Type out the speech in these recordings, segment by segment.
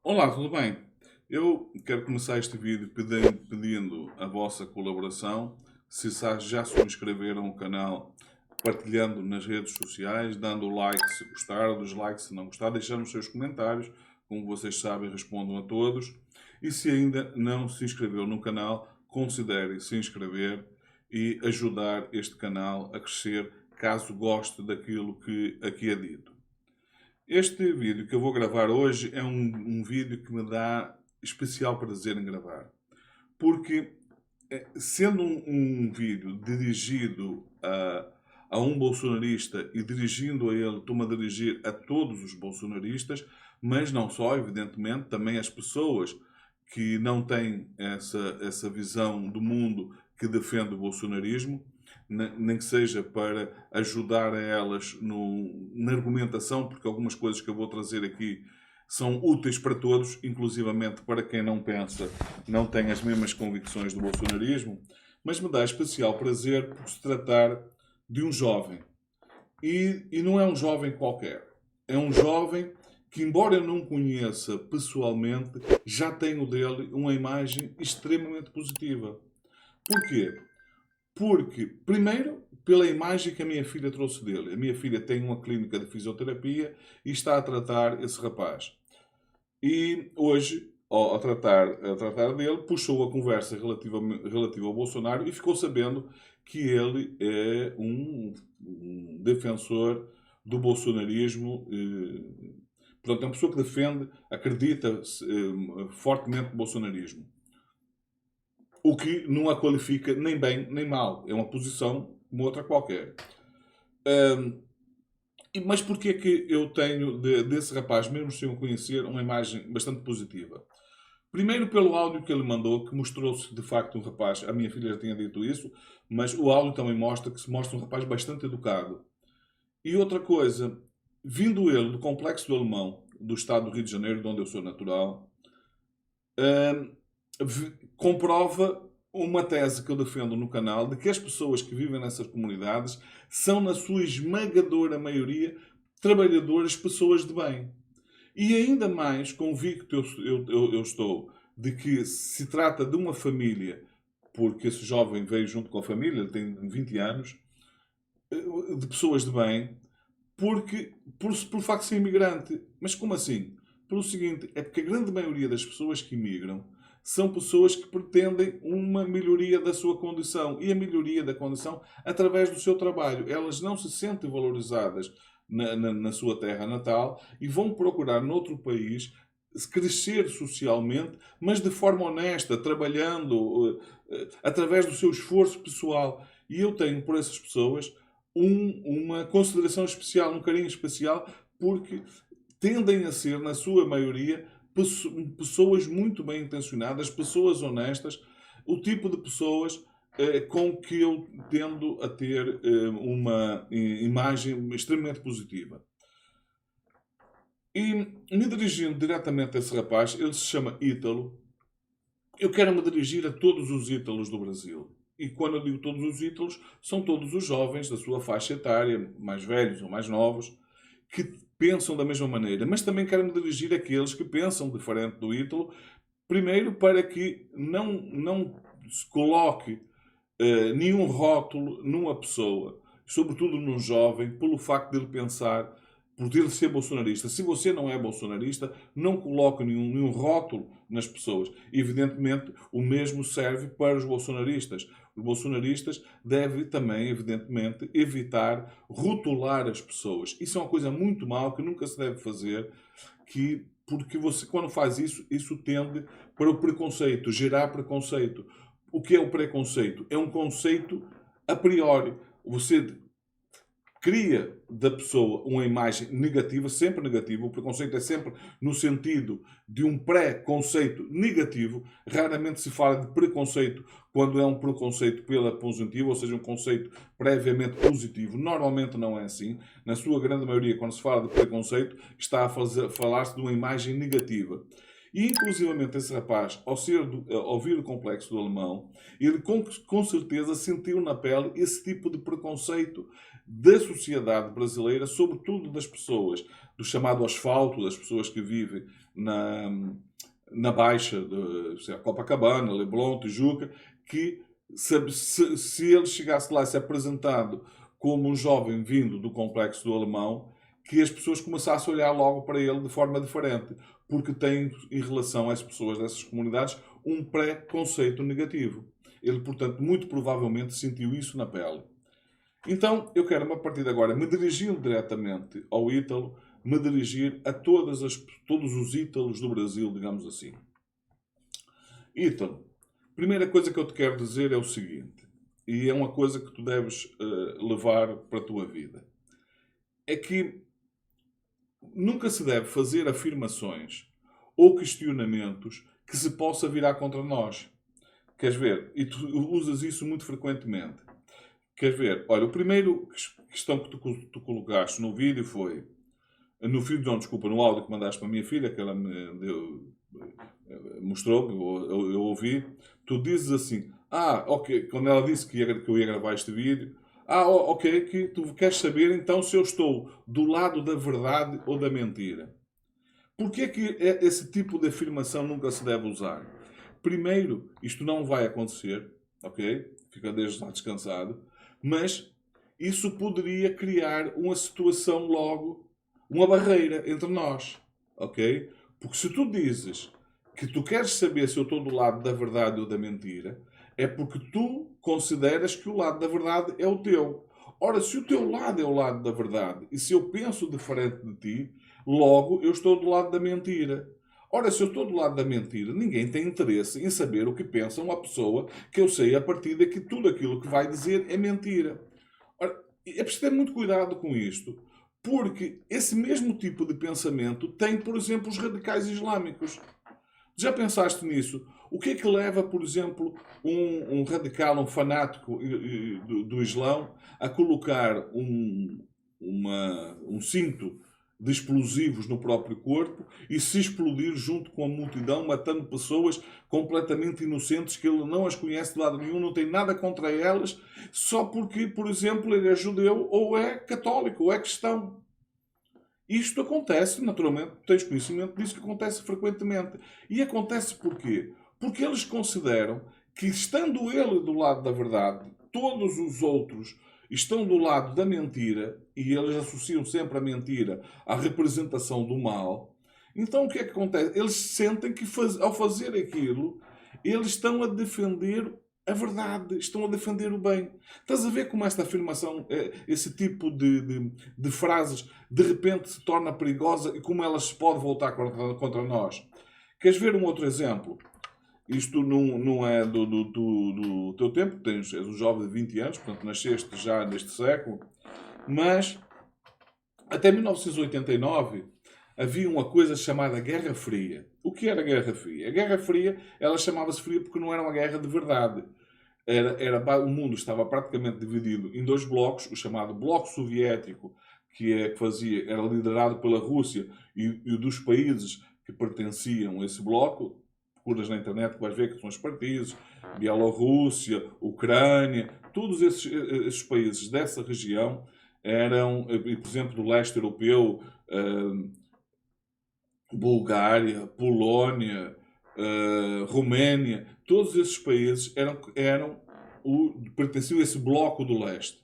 Olá, tudo bem? Eu quero começar este vídeo pedindo a vossa colaboração. Se já subscreveram o canal, partilhando nas redes sociais, dando like se gostar, dislike se não gostar, deixando os seus comentários. Como vocês sabem, respondam a todos. E se ainda não se inscreveu no canal, considere se inscrever e ajudar este canal a crescer, caso goste daquilo que aqui é dito. Este vídeo que eu vou gravar hoje é um vídeo que me dá especial prazer em gravar. Porque, sendo um vídeo dirigido a um bolsonarista e dirigindo a ele, estou-me a dirigir a todos os bolsonaristas, mas não só, evidentemente, também as pessoas que não têm essa visão do mundo que defende o bolsonarismo, nem que seja para ajudar a elas na argumentação, porque algumas coisas que eu vou trazer aqui são úteis para todos, inclusivamente para quem não pensa, não tem as mesmas convicções do bolsonarismo, mas me dá especial prazer por se tratar de um jovem. E não é um jovem qualquer. É um jovem que, embora eu não conheça pessoalmente, já tenho dele uma imagem extremamente positiva. Porquê? Porque, primeiro, pela imagem que a minha filha trouxe dele. A minha filha tem uma clínica de fisioterapia e está a tratar esse rapaz. E hoje, a tratar dele, puxou a conversa relativa ao Bolsonaro e ficou sabendo que ele é um defensor do bolsonarismo. Portanto, é uma pessoa que defende, acredita fortemente no bolsonarismo. O que não a qualifica nem bem nem mal. É uma posição como outra qualquer. Mas porquê que eu tenho desse rapaz, mesmo sem o conhecer, uma imagem bastante positiva? Primeiro pelo áudio que ele mandou, que mostrou-se de facto um rapaz, a minha filha já tinha dito isso, mas o áudio também mostra que se mostra um rapaz bastante educado. E outra coisa, vindo ele do Complexo do Alemão, do estado do Rio de Janeiro, de onde eu sou natural, comprova uma tese que eu defendo no canal, de que as pessoas que vivem nessas comunidades são, na sua esmagadora maioria, trabalhadoras, pessoas de bem. E ainda mais convicto eu estou de que se trata de uma família, porque esse jovem veio junto com a família, ele tem 20 anos, de pessoas de bem, porque por facto de ser imigrante. Mas como assim? Pelo seguinte, é porque a grande maioria das pessoas que imigram são pessoas que pretendem uma melhoria da sua condição. E a melhoria da condição através do seu trabalho. Elas não se sentem valorizadas na sua terra natal e vão procurar noutro país crescer socialmente, mas de forma honesta, trabalhando através do seu esforço pessoal. E eu tenho por essas pessoas uma consideração especial, um carinho especial, porque tendem a ser, na sua maioria, pessoas muito bem intencionadas, pessoas honestas, o tipo de pessoas com que eu tendo a ter uma imagem extremamente positiva. E me dirigindo diretamente a esse rapaz, ele se chama Ítalo, eu quero me dirigir a todos os Ítalos do Brasil. E quando eu digo todos os Ítalos, são todos os jovens da sua faixa etária, mais velhos ou mais novos, que pensam da mesma maneira. Mas também quero me dirigir àqueles que pensam diferente do Ítalo, primeiro para que não se coloque nenhum rótulo numa pessoa, sobretudo num jovem, pelo facto de ele pensar, por ele ser bolsonarista. Se você não é bolsonarista, não coloque nenhum rótulo nas pessoas. Evidentemente, o mesmo serve para os bolsonaristas. Os bolsonaristas devem também, evidentemente, evitar rotular as pessoas. Isso é uma coisa muito mal que nunca se deve fazer, porque você, quando faz isso, isso tende para o preconceito, gerar preconceito. O que é o preconceito? É um conceito a priori. Você cria da pessoa uma imagem negativa, sempre negativa. O preconceito é sempre no sentido de um pré-conceito negativo. Raramente se fala de preconceito quando é um preconceito pela positiva, ou seja, um conceito previamente positivo. Normalmente não é assim. Na sua grande maioria, quando se fala de preconceito, está a falar-se de uma imagem negativa. E, inclusivamente, esse rapaz, ao vir do Complexo do Alemão, ele com certeza sentiu na pele esse tipo de preconceito da sociedade brasileira, sobretudo das pessoas do chamado asfalto, das pessoas que vivem na Baixa, de Copacabana, Leblon, Tijuca, que se ele chegasse lá e se apresentado como um jovem vindo do Complexo do Alemão, que as pessoas começassem a olhar logo para ele de forma diferente, porque tem, em relação às pessoas dessas comunidades, um preconceito negativo. Ele, portanto, muito provavelmente sentiu isso na pele. Então, eu quero, a partir de agora, me dirigindo diretamente ao Ítalo, me dirigir a todos os Ítalos do Brasil, digamos assim. Ítalo, primeira coisa que eu te quero dizer é o seguinte, e é uma coisa que tu deves levar para a tua vida. É que nunca se deve fazer afirmações ou questionamentos que se possa virar contra nós. Queres ver? E tu usas isso muito frequentemente. Queres ver? Olha, a primeira questão que tu colocaste no vídeo foi... No vídeo, não, desculpa, no áudio que mandaste para a minha filha, que ela me mostrou, eu ouvi, tu dizes assim, ok, quando ela disse que eu ia gravar este vídeo, ok, que tu queres saber então se eu estou do lado da verdade ou da mentira. Porquê que esse tipo de afirmação nunca se deve usar? Primeiro, isto não vai acontecer, ok? Fica desde já descansado, mas isso poderia criar uma situação logo, uma barreira entre nós, ok? Porque se tu dizes que tu queres saber se eu estou do lado da verdade ou da mentira, é porque tu consideras que o lado da verdade é o teu. Ora, se o teu lado é o lado da verdade e se eu penso diferente de ti, logo eu estou do lado da mentira. Ora, se eu estou do lado da mentira, ninguém tem interesse em saber o que pensa uma pessoa que eu sei a partir de que tudo aquilo que vai dizer é mentira. Ora, é preciso ter muito cuidado com isto, porque esse mesmo tipo de pensamento tem, por exemplo, os radicais islâmicos. Já pensaste nisso? O que é que leva, por exemplo, um radical, um fanático do Islão a colocar um cinto de explosivos no próprio corpo e se explodir junto com a multidão, matando pessoas completamente inocentes que ele não as conhece de lado nenhum, não tem nada contra elas, só porque, por exemplo, ele é judeu ou é católico ou é cristão? Isto acontece, naturalmente, tens conhecimento disso, que acontece frequentemente. E acontece porquê? Porque eles consideram que, estando ele do lado da verdade, todos os outros estão do lado da mentira, e eles associam sempre a mentira à representação do mal. Então o que é que acontece? Eles sentem que, ao fazer aquilo, eles estão a defender a verdade, estão a defender o bem. Estás a ver como esta afirmação, esse tipo de frases, de repente se torna perigosa e como elas se podem voltar contra nós? Queres ver um outro exemplo? Isto não é do teu tempo, és um jovem de 20 anos, portanto nasceste já neste século, mas até 1989 havia uma coisa chamada Guerra Fria. O que era a Guerra Fria? A Guerra Fria, ela chamava-se fria porque não era uma guerra de verdade. O mundo estava praticamente dividido em dois blocos, o chamado Bloco Soviético, era liderado pela Rússia e dos países que pertenciam a esse bloco. Procuras na internet que vais ver que são os países, Bielorrússia, Ucrânia, todos esses países dessa região eram, por exemplo, do leste europeu, Bulgária, Polónia, Roménia, todos esses países pertenciam a esse bloco do leste.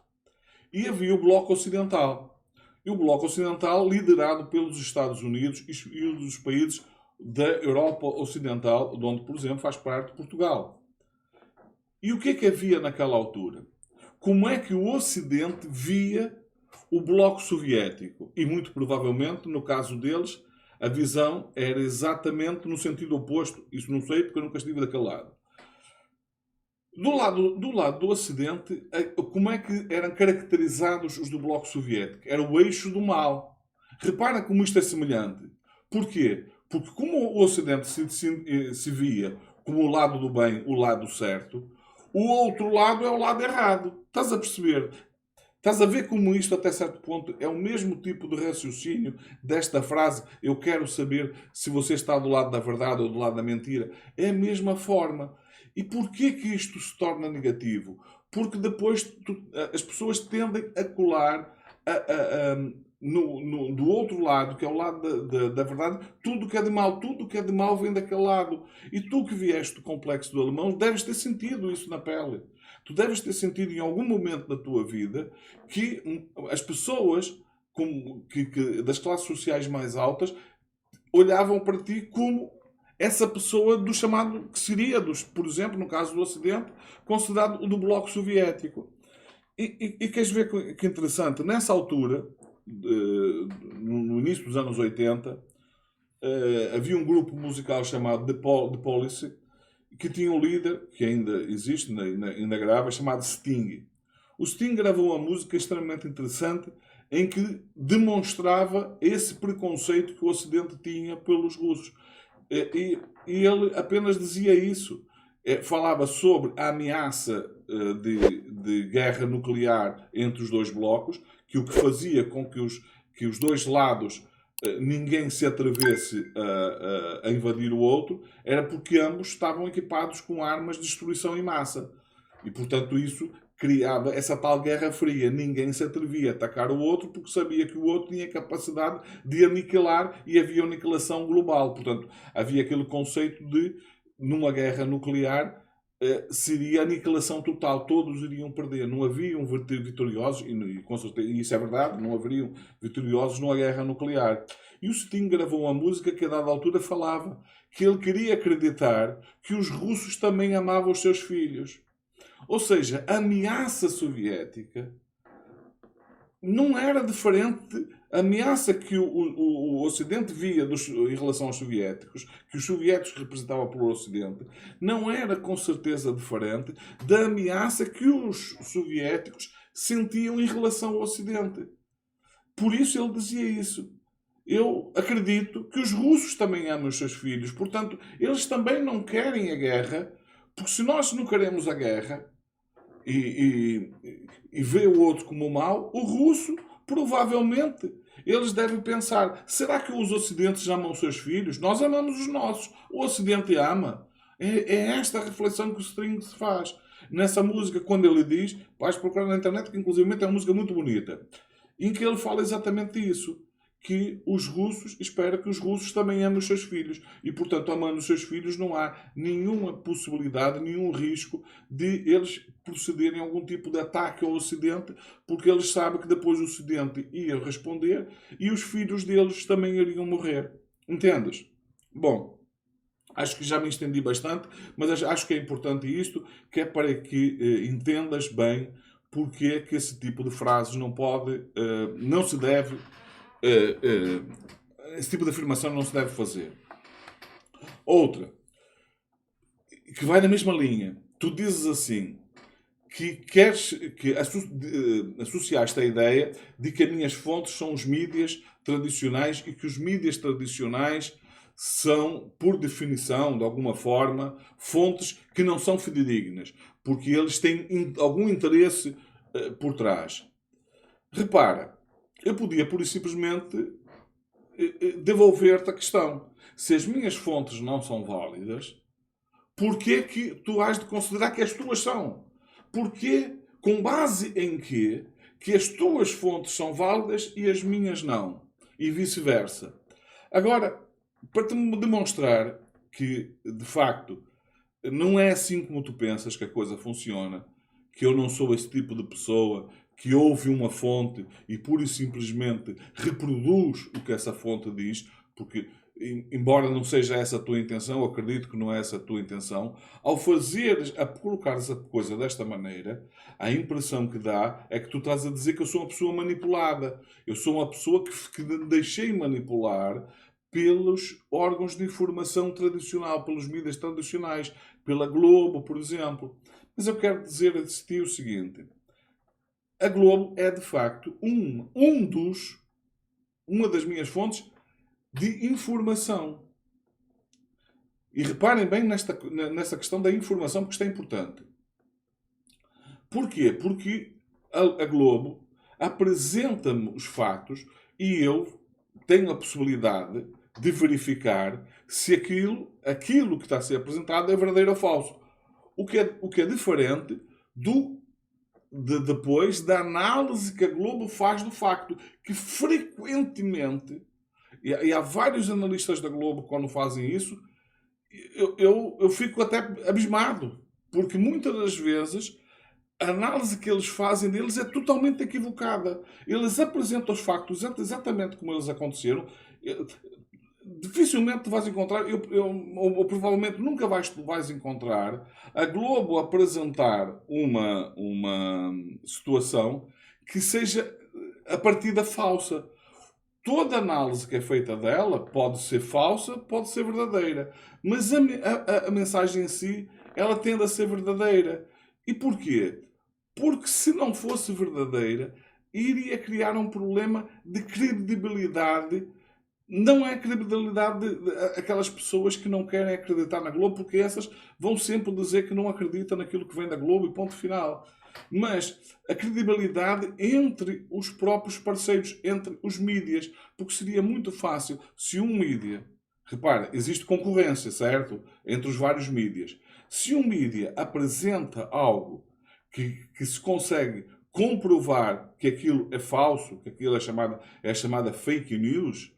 E havia o bloco ocidental. E o bloco ocidental liderado pelos Estados Unidos e os países da Europa Ocidental, de onde, por exemplo, faz parte Portugal. E o que é que havia naquela altura? Como é que o Ocidente via o bloco soviético? E muito provavelmente, no caso deles, a visão era exatamente no sentido oposto. Isso não sei porque eu nunca estive daquele lado. Do lado do Ocidente, como é que eram caracterizados os do bloco soviético? Era o eixo do mal. Repara como isto é semelhante. Porquê? Porque como o Ocidente se via como o lado do bem, o lado certo, o outro lado é o lado errado. Estás a perceber? Estás a ver como isto, até certo ponto, é o mesmo tipo de raciocínio desta frase: eu quero saber se você está do lado da verdade ou do lado da mentira. É a mesma forma. E porquê que isto se torna negativo? porque depois as pessoas tendem a colar do outro lado, que é o lado da verdade, tudo que é de mal, tudo que é de mal vem daquele lado. E tu que vieste do complexo do alemão, deves ter sentido isso na pele. Tu deves ter sentido em algum momento da tua vida que as pessoas das classes sociais mais altas olhavam para ti como essa pessoa do chamado, que seria, por exemplo, no caso do Ocidente, considerado do Bloco Soviético. E queres ver que interessante? Nessa altura, no início dos anos 80, havia um grupo musical chamado The Police, que tinha um líder, que ainda existe, ainda grava, chamado Sting. O Sting gravou uma música extremamente interessante em que demonstrava esse preconceito que o Ocidente tinha pelos russos. E ele apenas dizia isso. Falava sobre a ameaça de guerra nuclear entre os dois blocos, que o que fazia com que os dois lados ninguém se atrevesse a invadir o outro, era porque ambos estavam equipados com armas de destruição em massa. E, portanto, isso criava essa tal guerra fria. Ninguém se atrevia a atacar o outro porque sabia que o outro tinha capacidade de aniquilar e havia aniquilação global. Portanto, havia aquele conceito de, numa guerra nuclear, seria aniquilação total. Todos iriam perder. Não haviam vitoriosos, e com certeza, e isso é verdade, não haveriam vitoriosos numa guerra nuclear. E o Sting gravou uma música que a dada altura falava que ele queria acreditar que os russos também amavam os seus filhos. Ou seja, a ameaça soviética não era diferente. A ameaça que o Ocidente via em relação aos soviéticos, que os soviéticos representavam pelo Ocidente, não era com certeza diferente da ameaça que os soviéticos sentiam em relação ao Ocidente. Por isso ele dizia isso. Eu acredito que os russos também amam os seus filhos. Portanto, eles também não querem a guerra, porque se nós não queremos a guerra e vê o outro como mau, o russo, provavelmente, eles devem pensar, será que os ocidentes amam os seus filhos? Nós amamos os nossos. O ocidente ama. É esta a reflexão que o Sting se faz. Nessa música, quando ele diz, vais procurar na internet, que inclusive é uma música muito bonita, em que ele fala exatamente isso. Que os russos, espera que os russos também amem os seus filhos. E, portanto, amando os seus filhos, não há nenhuma possibilidade, nenhum risco de eles procederem a algum tipo de ataque ao Ocidente, porque eles sabem que depois o Ocidente ia responder e os filhos deles também iriam morrer. Entendes? Bom, acho que já me estendi bastante, mas acho que é importante isto, que é para que entendas bem porque é que esse tipo de frases não pode, não se deve, esse tipo de afirmação não se deve fazer. Outra, que vai na mesma linha. Tu dizes assim, que queres que associaste a ideia de que as minhas fontes são os mídias tradicionais e que os mídias tradicionais são, por definição, de alguma forma, fontes que não são fidedignas, porque eles têm algum interesse por trás. Repara, eu podia, pura e simplesmente, devolver-te a questão. Se as minhas fontes não são válidas, porquê que tu has de considerar que as tuas são? Porquê, com base em quê, que as tuas fontes são válidas e as minhas não? E vice-versa. Agora, para te demonstrar que, de facto, não é assim como tu pensas que a coisa funciona, que eu não sou esse tipo de pessoa que ouve uma fonte e pura e simplesmente reproduz o que essa fonte diz, porque, embora não seja essa a tua intenção, eu acredito que não é essa a tua intenção, ao colocares a coisa desta maneira, a impressão que dá é que tu estás a dizer que eu sou uma pessoa manipulada. Eu sou uma pessoa que me deixei manipular pelos órgãos de informação tradicional, pelos mídias tradicionais, pela Globo, por exemplo. Mas eu quero dizer a ti o seguinte. A Globo é, de facto, uma das minhas fontes de informação. E reparem bem nessa questão da informação, porque isto é importante. Porquê? Porque a Globo apresenta-me os fatos e eu tenho a possibilidade de verificar se aquilo que está a ser apresentado é verdadeiro ou falso. O que é diferente do depois da análise que a Globo faz do facto que frequentemente, e há vários analistas da Globo quando fazem isso, eu fico até abismado, porque muitas das vezes a análise que eles fazem deles é totalmente equivocada. Eles apresentam os factos exatamente como eles aconteceram. Dificilmente vais encontrar, ou provavelmente nunca vais encontrar, a Globo apresentar uma situação que seja a partida falsa. Toda análise que é feita dela pode ser falsa, pode ser verdadeira. Mas a mensagem em si, ela tende a ser verdadeira. E porquê? Porque se não fosse verdadeira, iria criar um problema de credibilidade. Não é a credibilidade daquelas pessoas que não querem acreditar na Globo, porque essas vão sempre dizer que não acreditam naquilo que vem da Globo e ponto final. Mas a credibilidade entre os próprios parceiros, entre os mídias, porque seria muito fácil se um mídia, repara, existe concorrência, certo? Entre os vários mídias. Se um mídia apresenta algo que se consegue comprovar que aquilo é falso, que aquilo é chamada fake news,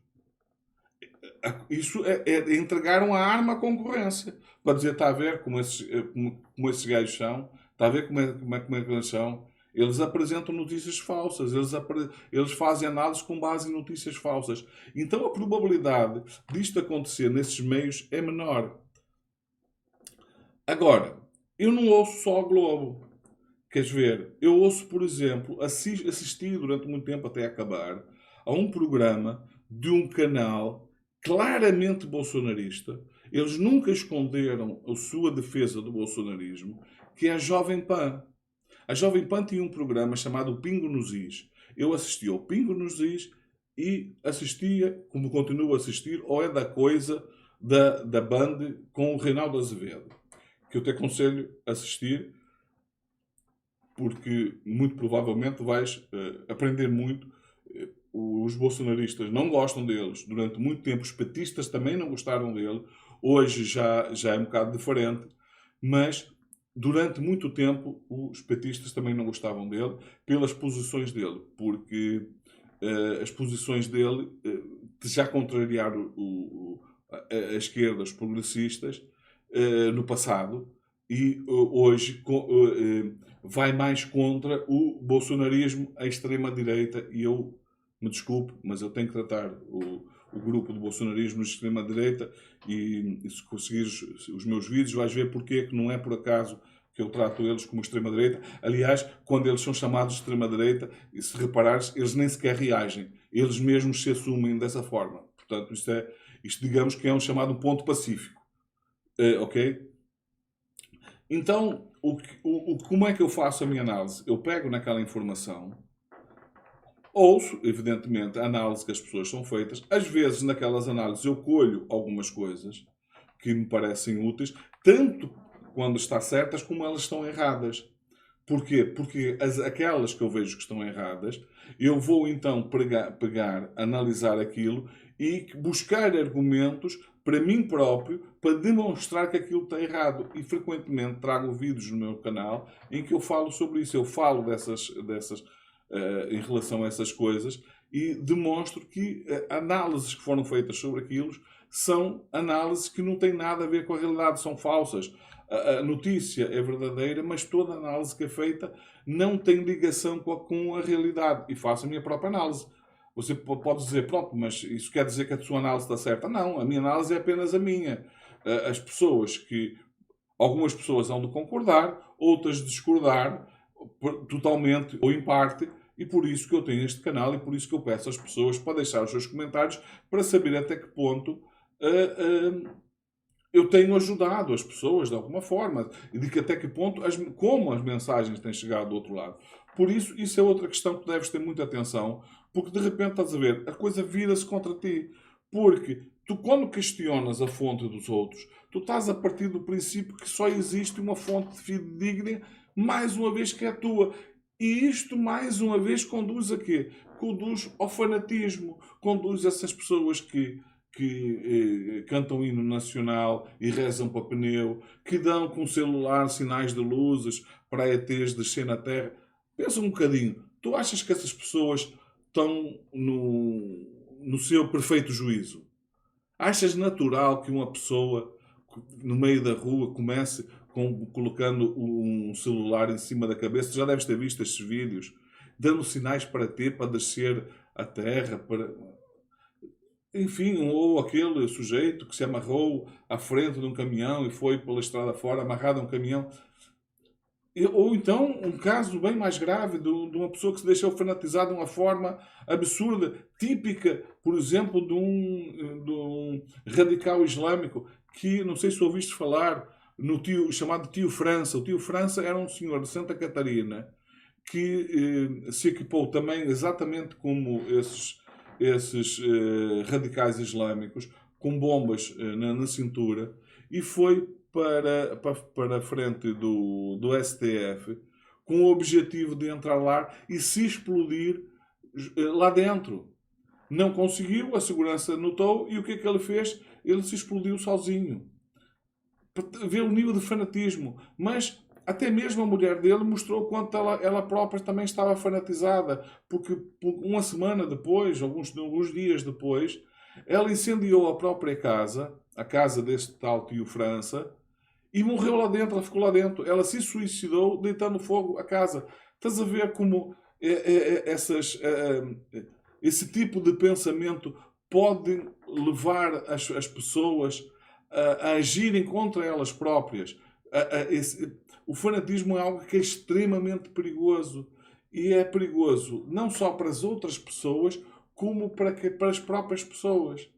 isso entregaram a arma à concorrência. Para dizer, está a ver como esses gajos são, está a ver como é que eles são. Eles apresentam notícias falsas, eles fazem análise com base em notícias falsas. Então a probabilidade disto acontecer nesses meios é menor. Agora, eu não ouço só a Globo. Queres ver? Eu ouço, por exemplo, assisti durante muito tempo até acabar a um programa de um canal claramente bolsonarista. Eles nunca esconderam a sua defesa do bolsonarismo, que é a Jovem Pan. A Jovem Pan tinha um programa chamado Pingo nos Is. Eu assistia ao Pingo nos Is e assistia, como continuo a assistir, ao É da Coisa da Band com o Reinaldo Azevedo, que eu te aconselho a assistir, porque muito provavelmente vais aprender muito. Os bolsonaristas não gostam deles. Durante muito tempo os petistas também não gostaram dele. Hoje já é um bocado diferente. Mas durante muito tempo os petistas também não gostavam dele pelas posições dele. Porque as posições dele já contrariaram a esquerda, os progressistas, no passado. E hoje vai mais contra o bolsonarismo, a extrema-direita, e eu me desculpe, mas eu tenho que tratar o grupo do bolsonarismo de extrema-direita, e se conseguires os meus vídeos vais ver porque é que não é por acaso que eu trato eles como extrema-direita. Aliás, quando eles são chamados de extrema-direita, e se reparares, eles nem sequer reagem. Eles mesmos se assumem dessa forma. Portanto, isto digamos que é um chamado ponto pacífico. Ok? Então, como é que eu faço a minha análise? Eu pego naquela informação, ouço, evidentemente, a análise que as pessoas são feitas. Às vezes, naquelas análises, eu colho algumas coisas que me parecem úteis, tanto quando estão certas como elas estão erradas. Porquê? Porque aquelas que eu vejo que estão erradas, eu vou então pegar, analisar aquilo e buscar argumentos para mim próprio para demonstrar que aquilo está errado. E frequentemente trago vídeos no meu canal em que eu falo sobre isso. Eu falo dessas em relação a essas coisas e demonstro que análises que foram feitas sobre aquilo são análises que não têm nada a ver com a realidade, são falsas. A notícia é verdadeira, mas toda a análise que é feita não tem ligação com a realidade. E faço a minha própria análise. Você pode dizer, pronto, mas isso quer dizer que a sua análise está certa? Não, a minha análise é apenas a minha. Algumas pessoas hão de concordar, outras discordar, totalmente ou em parte, e por isso que eu tenho este canal e por isso que eu peço às pessoas para deixar os seus comentários para saber até que ponto eu tenho ajudado as pessoas de alguma forma e de que até que ponto, como as mensagens têm chegado do outro lado. Por isso é outra questão que deves ter muita atenção, porque de repente estás a ver, a coisa vira-se contra ti. Porque tu, quando questionas a fonte dos outros, tu estás a partir do princípio que só existe uma fonte fidedigna, mais uma vez que é a tua. E isto, mais uma vez, conduz a quê? Conduz ao fanatismo, conduz a essas pessoas que cantam hino nacional e rezam para pneu, que dão com o celular sinais de luzes para ETs descer na Terra. Pensa um bocadinho. Tu achas que essas pessoas estão no seu perfeito juízo? Achas natural que uma pessoa no meio da rua comece colocando um celular em cima da cabeça? Já deves ter visto estes vídeos, dando sinais para ti, para descer a terra, para... Enfim, ou aquele sujeito que se amarrou à frente de um caminhão e foi pela estrada fora, amarrado a um caminhão. Ou então, um caso bem mais grave de uma pessoa que se deixou fanatizar de uma forma absurda, típica, por exemplo, de um radical islâmico, que, não sei se ouviste falar, chamado Tio França. O Tio França era um senhor de Santa Catarina que se equipou também exatamente como esses radicais islâmicos, com bombas na cintura, e foi para a frente do STF com o objetivo de entrar lá e se explodir lá dentro. Não conseguiu, a segurança notou, e o que é que ele fez? Ele se explodiu sozinho. Vê o nível de fanatismo. Mas até mesmo a mulher dele mostrou quanto ela própria também estava fanatizada, porque uma semana depois, alguns dias depois, ela incendiou a própria casa, a casa deste tal Tio França, e morreu lá dentro, ela ficou lá dentro. Ela se suicidou deitando fogo à casa. Estás a ver como esse tipo de pensamento pode levar as pessoas a agirem contra elas próprias. O fanatismo é algo que é extremamente perigoso. E é perigoso não só para as outras pessoas, como para as próprias pessoas.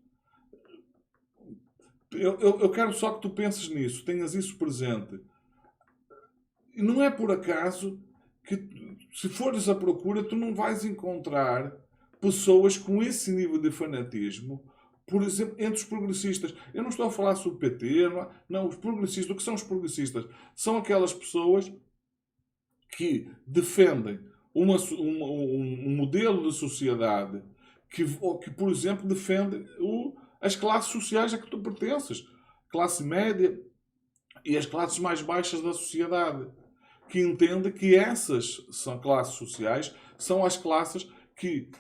Eu quero só que tu penses nisso, tenhas isso presente. E não é por acaso que, se fores à procura, tu não vais encontrar pessoas com esse nível de fanatismo, por exemplo, entre os progressistas. Eu não estou a falar sobre o PT, não, os progressistas. O que são os progressistas? São aquelas pessoas que defendem um modelo de sociedade que, por exemplo, defende as classes sociais a que tu pertences. Classe média e as classes mais baixas da sociedade. Que entende que essas são classes sociais, são as classes que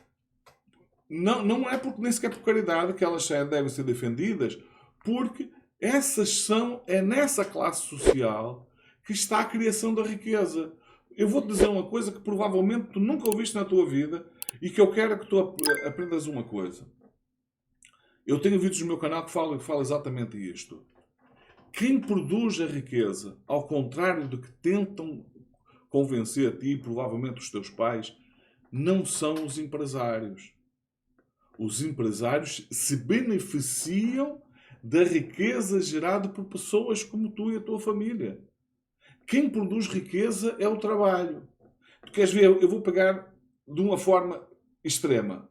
não é porque nem sequer por caridade que elas devem ser defendidas, porque é nessa classe social que está a criação da riqueza. Eu vou-te dizer uma coisa que provavelmente tu nunca ouviste na tua vida e que eu quero que tu aprendas uma coisa. Eu tenho vídeos no meu canal que falam exatamente isto. Quem produz a riqueza, ao contrário do que tentam convencer a ti e provavelmente os teus pais, não são os empresários. Os empresários se beneficiam da riqueza gerada por pessoas como tu e a tua família. Quem produz riqueza é o trabalho. Tu queres ver? Eu vou pegar de uma forma extrema.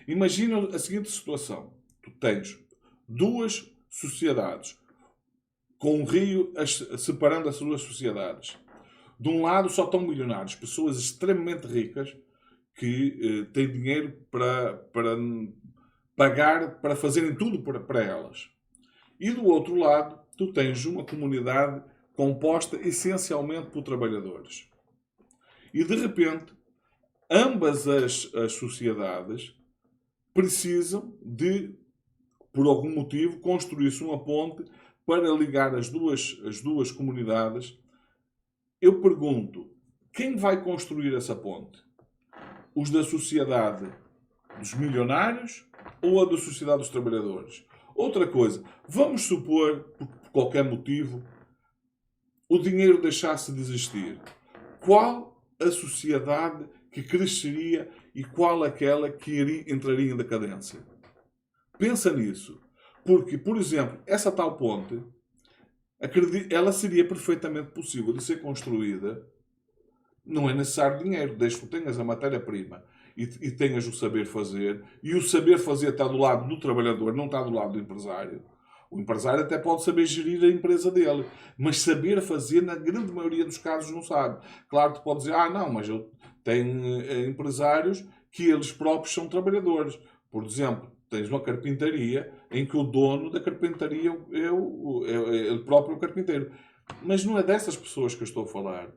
Imagina a seguinte situação. Tu tens duas sociedades com um rio separando as duas sociedades. De um lado só estão milionários, pessoas extremamente ricas que têm dinheiro para pagar, para fazerem tudo para elas. E do outro lado, tu tens uma comunidade composta essencialmente por trabalhadores. E de repente, ambas as sociedades precisam de, por algum motivo, construir-se uma ponte para ligar as duas comunidades. Eu pergunto, quem vai construir essa ponte? Os da sociedade dos milionários ou a da sociedade dos trabalhadores? Outra coisa, vamos supor, por qualquer motivo, o dinheiro deixasse de existir. Qual a sociedade que cresceria e qual aquela que entraria em decadência? Pensa nisso. Porque, por exemplo, essa tal ponte, ela seria perfeitamente possível de ser construída. Não é necessário dinheiro, desde que tenhas a matéria-prima e tenhas o saber fazer. E o saber fazer está do lado do trabalhador, não está do lado do empresário. O empresário até pode saber gerir a empresa dele, mas saber fazer, na grande maioria dos casos, não sabe. Claro que tu podes dizer, não, mas eu tenho empresários que eles próprios são trabalhadores. Por exemplo, tens uma carpintaria em que o dono da carpintaria é ele próprio o carpinteiro. Mas não é dessas pessoas que eu estou a falar.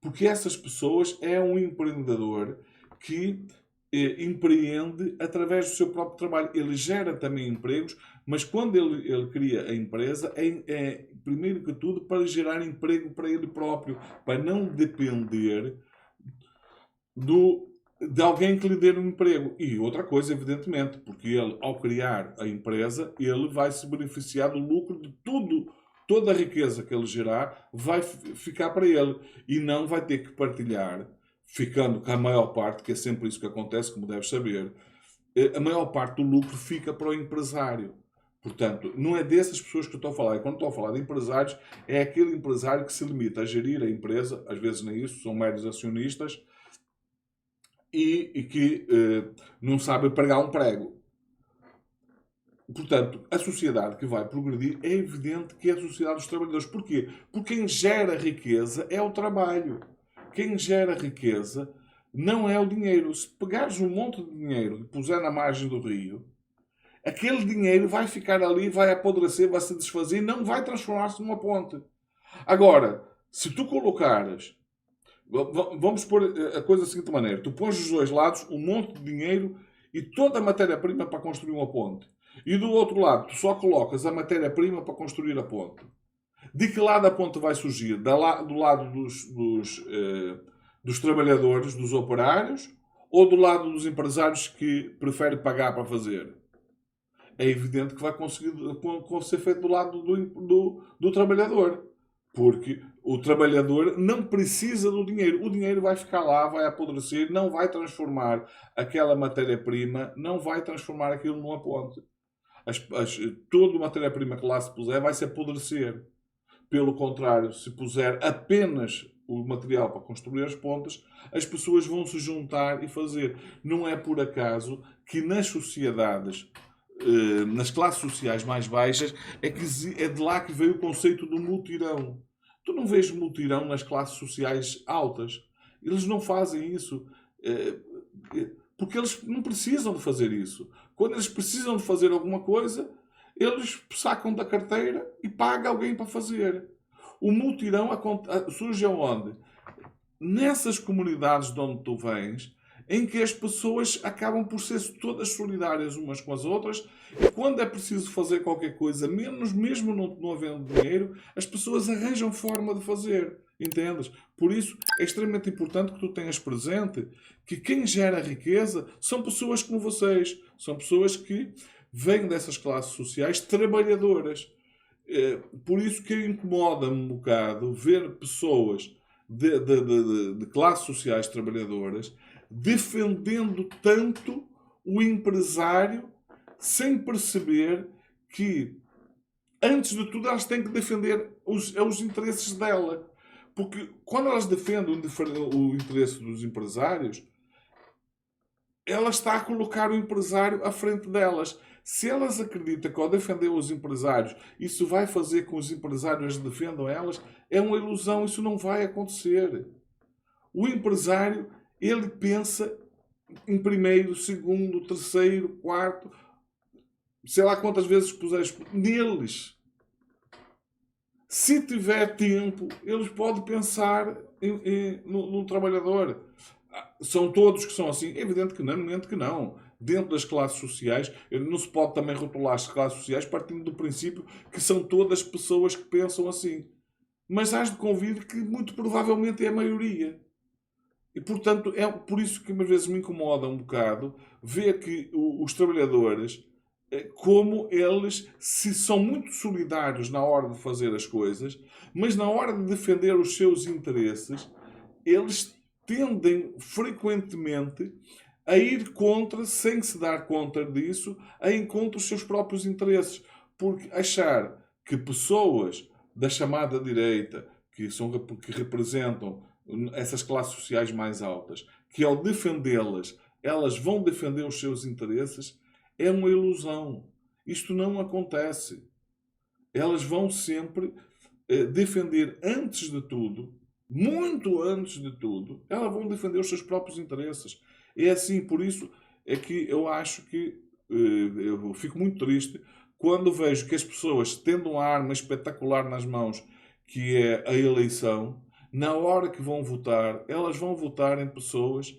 Porque essas pessoas é um empreendedor que empreende através do seu próprio trabalho. Ele gera também empregos, mas quando ele cria a empresa, primeiro que tudo para gerar emprego para ele próprio, para não depender de alguém que lhe dê um emprego. E outra coisa, evidentemente, porque ele, ao criar a empresa, ele vai se beneficiar do lucro de tudo. Toda a riqueza que ele gerar vai ficar para ele. E não vai ter que partilhar, ficando com a maior parte, que é sempre isso que acontece, como deves saber, a maior parte do lucro fica para o empresário. Portanto, não é dessas pessoas que eu estou a falar. E quando estou a falar de empresários, é aquele empresário que se limita a gerir a empresa, às vezes nem isso, são meros acionistas, e que não sabe pregar um prego. Portanto, a sociedade que vai progredir é evidente que é a sociedade dos trabalhadores. Porquê? Porque quem gera riqueza é o trabalho. Quem gera riqueza não é o dinheiro. Se pegares um monte de dinheiro e puser na margem do rio, aquele dinheiro vai ficar ali, vai apodrecer, vai se desfazer e não vai transformar-se numa ponte. Agora, se tu colocares... Vamos pôr a coisa da seguinte maneira. Tu pões dos dois lados um monte de dinheiro e toda a matéria-prima para construir uma ponte. E do outro lado, tu só colocas a matéria-prima para construir a ponte. De que lado a ponte vai surgir? Do lado dos trabalhadores, dos operários, ou do lado dos empresários que preferem pagar para fazer? É evidente que vai conseguir ser feito do lado do trabalhador. Porque o trabalhador não precisa do dinheiro. O dinheiro vai ficar lá, vai apodrecer, não vai transformar aquela matéria-prima, não vai transformar aquilo numa ponte. Toda a matéria-prima que lá se puser vai se apodrecer. Pelo contrário, se puser apenas o material para construir as pontes, as pessoas vão se juntar e fazer. Não é por acaso que nas sociedades, nas classes sociais mais baixas, é de lá que veio o conceito do mutirão. Tu não vês mutirão nas classes sociais altas. Eles não fazem isso porque eles não precisam de fazer isso. Quando eles precisam de fazer alguma coisa, eles sacam da carteira e pagam alguém para fazer. O mutirão surge aonde? Nessas comunidades de onde tu vens, em que as pessoas acabam por ser todas solidárias umas com as outras, e quando é preciso fazer qualquer coisa, mesmo não havendo dinheiro, as pessoas arranjam forma de fazer. Entendes? Por isso é extremamente importante que tu tenhas presente que quem gera riqueza são pessoas como vocês. São pessoas que vêm dessas classes sociais trabalhadoras. Por isso que incomoda-me um bocado ver pessoas de classes sociais trabalhadoras defendendo tanto o empresário sem perceber que, antes de tudo, elas têm que defender os interesses dela. Porque quando elas defendem o interesse dos empresários, ela está a colocar o empresário à frente delas. Se elas acreditam que ao defender os empresários isso vai fazer com que os empresários defendam elas, é uma ilusão, isso não vai acontecer. O empresário, ele pensa em primeiro, segundo, terceiro, quarto, sei lá quantas vezes puseres neles. Se tiver tempo, eles podem pensar no trabalhador. São todos que são assim? É evidente que não, evidente que não. Dentro das classes sociais, não se pode também rotular as classes sociais partindo do princípio que são todas pessoas que pensam assim. Mas hás de convir que muito provavelmente é a maioria. E, portanto, é por isso que às vezes me incomoda um bocado ver que os trabalhadores, como eles são muito solidários na hora de fazer as coisas, mas na hora de defender os seus interesses, eles tendem frequentemente a ir contra, sem se dar conta disso, a ir contra os seus próprios interesses. Porque achar que pessoas da chamada direita, que representam essas classes sociais mais altas, que ao defendê-las, elas vão defender os seus interesses, é uma ilusão. Isto não acontece. Elas vão sempre defender, antes de tudo, muito antes de tudo, elas vão defender os seus próprios interesses. É assim, por isso é que eu acho que eu fico muito triste quando vejo que as pessoas tendo uma arma espetacular nas mãos, que é a eleição, na hora que vão votar, elas vão votar em pessoas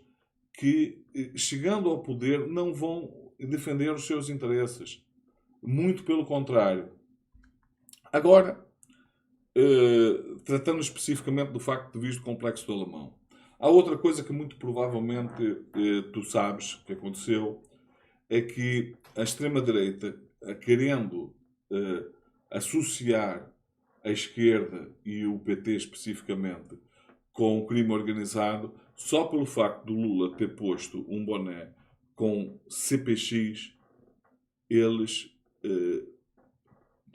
que, chegando ao poder, não vão defender os seus interesses. Muito pelo contrário. Agora, tratando especificamente do facto de vir do complexo do Alemão. Há outra coisa que muito provavelmente tu sabes que aconteceu, é que a extrema-direita, querendo associar a esquerda e o PT especificamente com o crime organizado, só pelo facto do Lula ter posto um boné com CPX, eles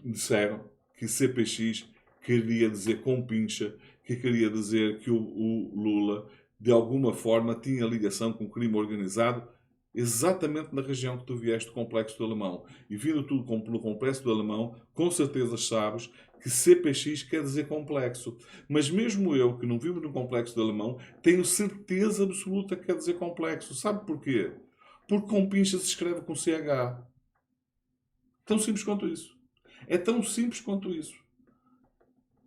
disseram que CPX queria dizer compincha, que queria dizer que o Lula, de alguma forma, tinha ligação com o crime organizado, exatamente na região que tu vieste do Complexo do Alemão. E vindo tudo no Complexo do Alemão, com certeza sabes que CPX quer dizer complexo. Mas mesmo eu, que não vivo no Complexo do Alemão, tenho certeza absoluta que quer dizer complexo. Sabe porquê? Porque compincha se escreve com CH. Tão simples quanto isso. É tão simples quanto isso.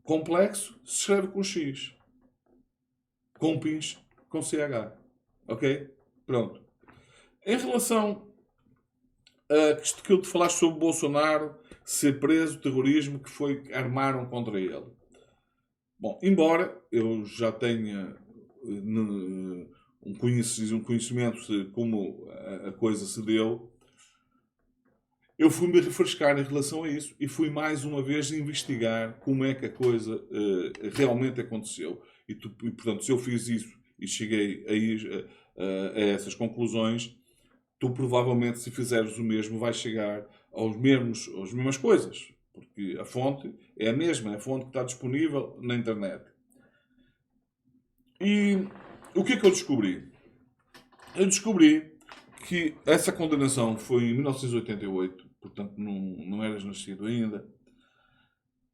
Complexo se escreve com X. Compincha com CH. Ok? Pronto. Em relação a isto que eu te falaste sobre Bolsonaro ser preso, terrorismo que armaram contra ele. Bom, embora eu já tenha um conhecimento de como a coisa se deu, eu fui-me refrescar em relação a isso e fui mais uma vez investigar como é que a coisa realmente aconteceu. E, portanto, se eu fiz isso e cheguei a essas conclusões, tu provavelmente, se fizeres o mesmo, vais chegar às mesmas coisas. Porque a fonte é a mesma, é a fonte que está disponível na internet. E o que é que eu descobri? Eu descobri que essa condenação foi em 1988, portanto não eras nascido ainda,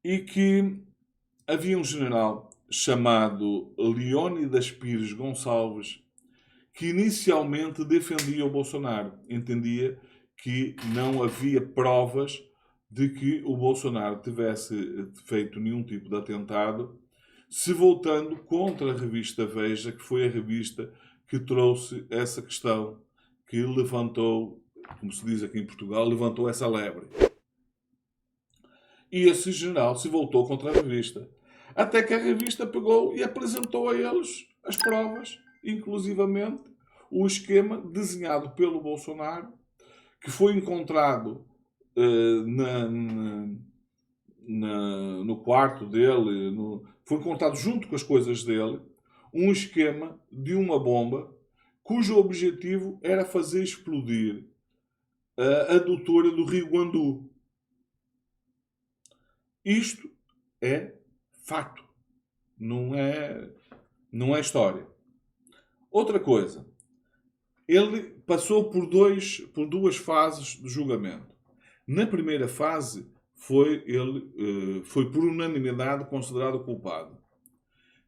e que havia um general chamado Leónidas Pires Gonçalves que inicialmente defendia o Bolsonaro. Entendia que não havia provas de que o Bolsonaro tivesse feito nenhum tipo de atentado, se voltando contra a revista Veja, que foi a revista que trouxe essa questão, que levantou, como se diz aqui em Portugal, levantou essa lebre. E esse general se voltou contra a revista. Até que a revista pegou e apresentou a eles as provas, inclusivamente o esquema desenhado pelo Bolsonaro, que foi encontrado no quarto dele, foi encontrado junto com as coisas dele, um esquema de uma bomba cujo objetivo era fazer explodir a adutora do Rio Guandu. Isto é fato, não é história. Outra coisa, ele passou por duas fases de julgamento. Na primeira fase, ele foi por unanimidade considerado culpado.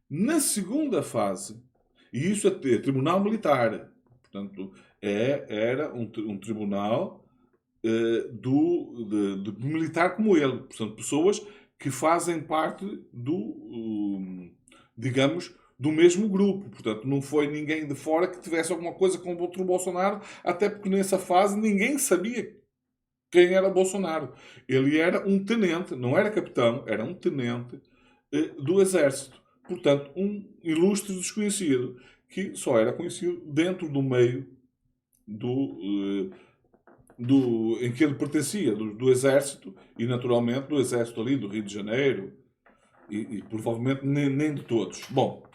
Na segunda fase, e isso é tribunal militar, portanto, era um tribunal de militar como ele, portanto, pessoas que fazem parte digamos, do mesmo grupo. Portanto, não foi ninguém de fora que tivesse alguma coisa contra o Bolsonaro, até porque nessa fase ninguém sabia quem era Bolsonaro. Ele era um tenente, não era capitão, era um tenente do Exército. Portanto, um ilustre desconhecido, que só era conhecido dentro do meio em que ele pertencia, do Exército, e naturalmente do Exército ali do Rio de Janeiro, e provavelmente nem de todos. Bom,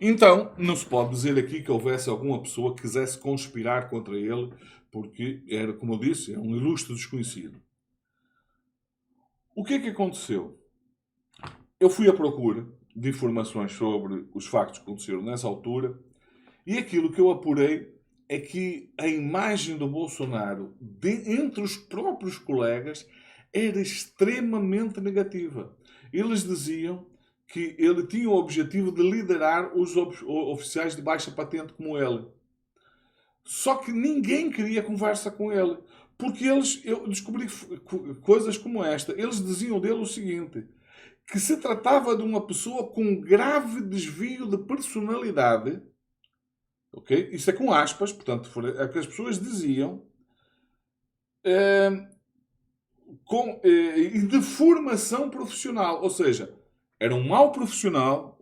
então não se pode dizer aqui que houvesse alguma pessoa que quisesse conspirar contra ele, porque era, como eu disse, é um ilustre desconhecido. O que é que aconteceu? Eu fui à procura de informações sobre os factos que aconteceram nessa altura, e aquilo que eu apurei é que a imagem do Bolsonaro entre os próprios colegas era extremamente negativa. Eles diziam que ele tinha o objetivo de liderar os oficiais de baixa patente como ele. Só que ninguém queria conversa com ele. Porque eu descobri coisas como esta. Eles diziam dele o seguinte: que se tratava de uma pessoa com grave desvio de personalidade, ok? Isso é com aspas, portanto, é o que as pessoas diziam, e de formação profissional, ou seja, era um mau profissional,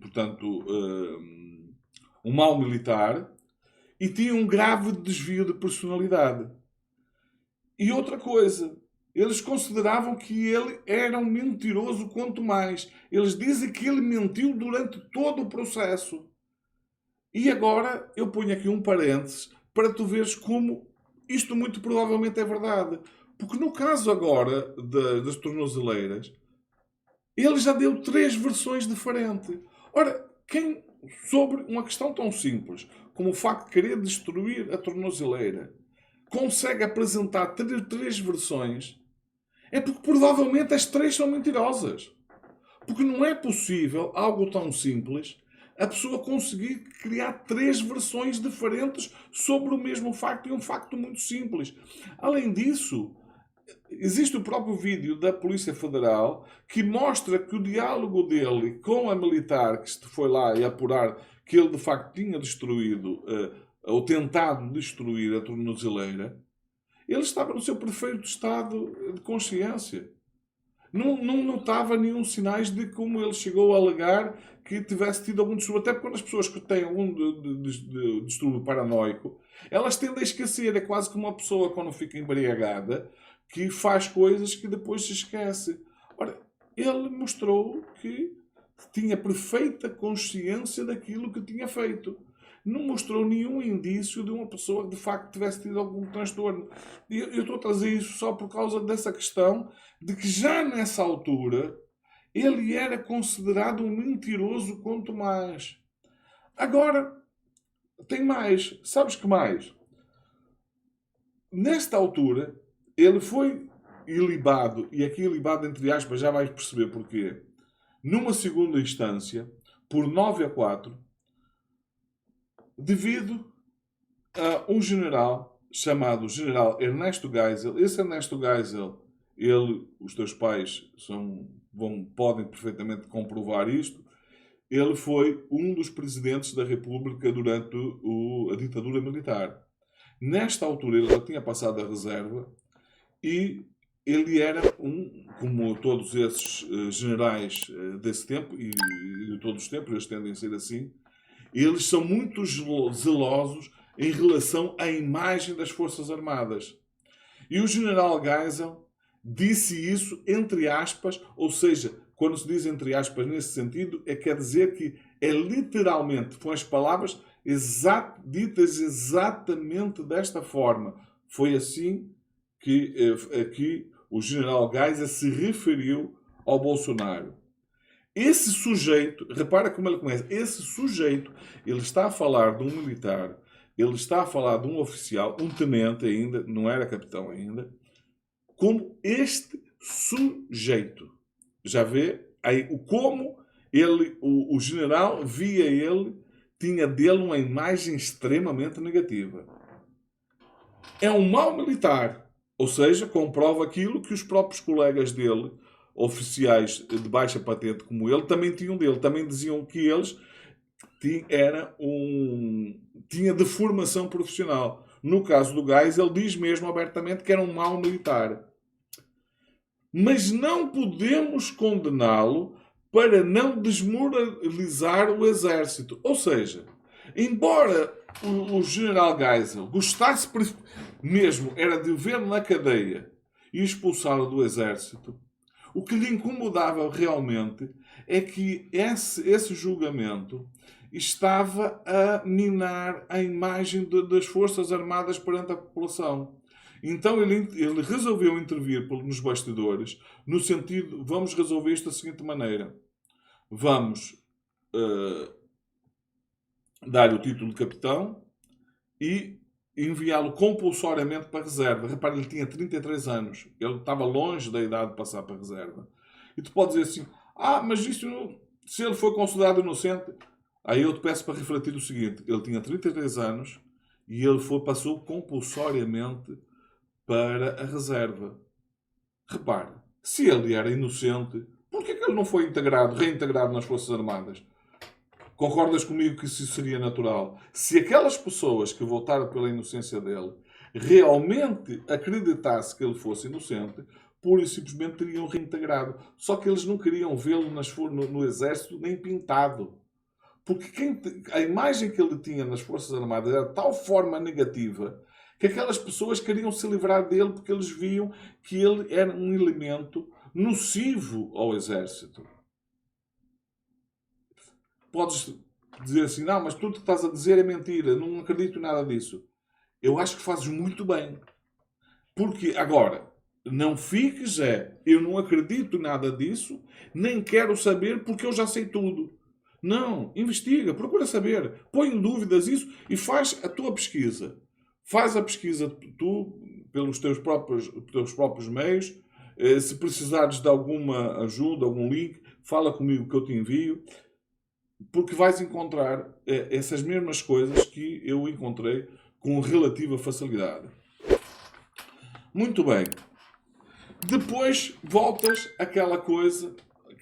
portanto, um mau militar, e tinha um grave desvio de personalidade. E outra coisa, eles consideravam que ele era um mentiroso quanto mais. Eles dizem que ele mentiu durante todo o processo. E agora eu ponho aqui um parênteses para tu veres como isto muito provavelmente é verdade. Porque no caso agora das tornozeleiras, ele já deu 3 versões diferentes. Ora, quem sobre uma questão tão simples como o facto de querer destruir a tornozeleira consegue apresentar 3 versões, é porque provavelmente as 3 são mentirosas. Porque não é possível algo tão simples a pessoa conseguir criar 3 versões diferentes sobre o mesmo facto, e um facto muito simples. Além disso, existe o próprio vídeo da Polícia Federal que mostra que o diálogo dele com a militar que foi lá e apurar que ele de facto tinha destruído ou tentado destruir a tornozeleira, ele estava no seu perfeito estado de consciência. Não notava nenhum sinais de como ele chegou a alegar que tivesse tido algum distúrbio. Até porque quando as pessoas que têm algum distúrbio paranoico, elas tendem a esquecer. É quase como uma pessoa quando fica embriagada, que faz coisas que depois se esquece. Ora, ele mostrou que tinha perfeita consciência daquilo que tinha feito. Não mostrou nenhum indício de uma pessoa que de facto tivesse tido algum transtorno. Eu estou a trazer isso só por causa dessa questão de que já nessa altura ele era considerado um mentiroso quanto mais. Agora, tem mais. Sabes que mais? Nesta altura, ele foi ilibado, e aqui ilibado entre aspas já vais perceber porquê, numa segunda instância, por 9-4, devido a um general chamado General Ernesto Geisel. Esse Ernesto Geisel, os teus pais podem perfeitamente comprovar isto. Ele foi um dos presidentes da República durante a ditadura militar. Nesta altura ele já tinha passado a reserva e ele era como todos esses generais desse tempo e de todos os tempos, eles tendem a ser assim, eles são muito zelosos em relação à imagem das Forças Armadas. E o general Geisel disse isso entre aspas, ou seja, quando se diz entre aspas nesse sentido, quer dizer que é literalmente, com as palavras ditas exatamente desta forma. Foi assim que o general Geisel se referiu ao Bolsonaro. Esse sujeito, repara como ele começa, esse sujeito, ele está a falar de um militar, ele está a falar de um oficial, um tenente ainda, não era capitão ainda, como este sujeito. Já vê aí como o general via ele, tinha dele uma imagem extremamente negativa. É um mau militar, ou seja, comprova aquilo que os próprios colegas dele, oficiais de baixa patente como ele, também tinham dele. Também diziam que eles tinha deformação profissional. No caso do Geisel, ele diz mesmo abertamente que era um mau militar. Mas não podemos condená-lo para não desmoralizar o exército. Ou seja, embora o general Geisel gostasse mesmo era de ver na cadeia e expulsá-lo do exército, o que lhe incomodava realmente é que esse julgamento estava a minar a imagem das Forças Armadas perante a população. Então ele resolveu intervir nos bastidores, no sentido, vamos resolver isto da seguinte maneira. Vamos dar-lhe o título de capitão e enviá-lo compulsoriamente para a reserva. Repare, ele tinha 33 anos. Ele estava longe da idade de passar para a reserva. E tu podes dizer assim, mas isso, se ele foi considerado inocente, aí eu te peço para refletir o seguinte, ele tinha 33 anos e ele passou compulsoriamente para a reserva. Repare, Se ele era inocente, por que é que ele não foi reintegrado nas Forças Armadas? Concordas comigo que isso seria natural? Se aquelas pessoas que votaram pela inocência dele realmente acreditassem que ele fosse inocente, pura e simplesmente teriam reintegrado. Só que eles não queriam vê-lo no exército nem pintado. Porque a imagem que ele tinha nas Forças Armadas era de tal forma negativa que aquelas pessoas queriam se livrar dele porque eles viam que ele era um elemento nocivo ao exército. Podes dizer assim, não, mas tudo que estás a dizer é mentira, não acredito em nada disso. Eu acho que fazes muito bem. Porque, agora, não fiques, eu não acredito em nada disso, nem quero saber porque eu já sei tudo. Não, investiga, procura saber, põe em dúvidas isso e faz a tua pesquisa. Faz a pesquisa tu, pelos teus próprios meios. Se precisares de alguma ajuda, algum link, fala comigo que eu te envio. Porque vais encontrar essas mesmas coisas que eu encontrei com relativa facilidade. Muito bem. Depois voltas àquela coisa,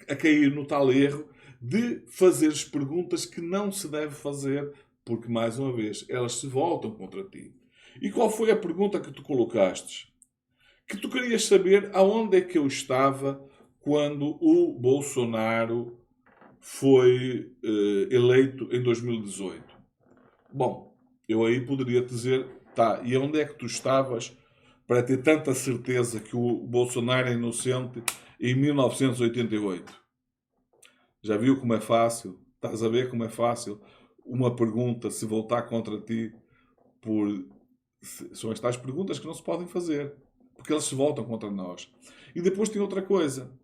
a cair no tal erro de fazeres perguntas que não se deve fazer, porque, mais uma vez, elas se voltam contra ti. E qual foi a pergunta que tu colocaste? Que tu querias saber aonde é que eu estava quando o Bolsonaro foi eleito em 2018. Bom, eu aí poderia dizer, tá, e onde é que tu estavas para ter tanta certeza que o Bolsonaro é inocente em 1988? Já viu como é fácil? Estás a ver como é fácil uma pergunta se voltar contra ti por... São as tais perguntas que não se podem fazer, porque elas se voltam contra nós. E depois tem outra coisa.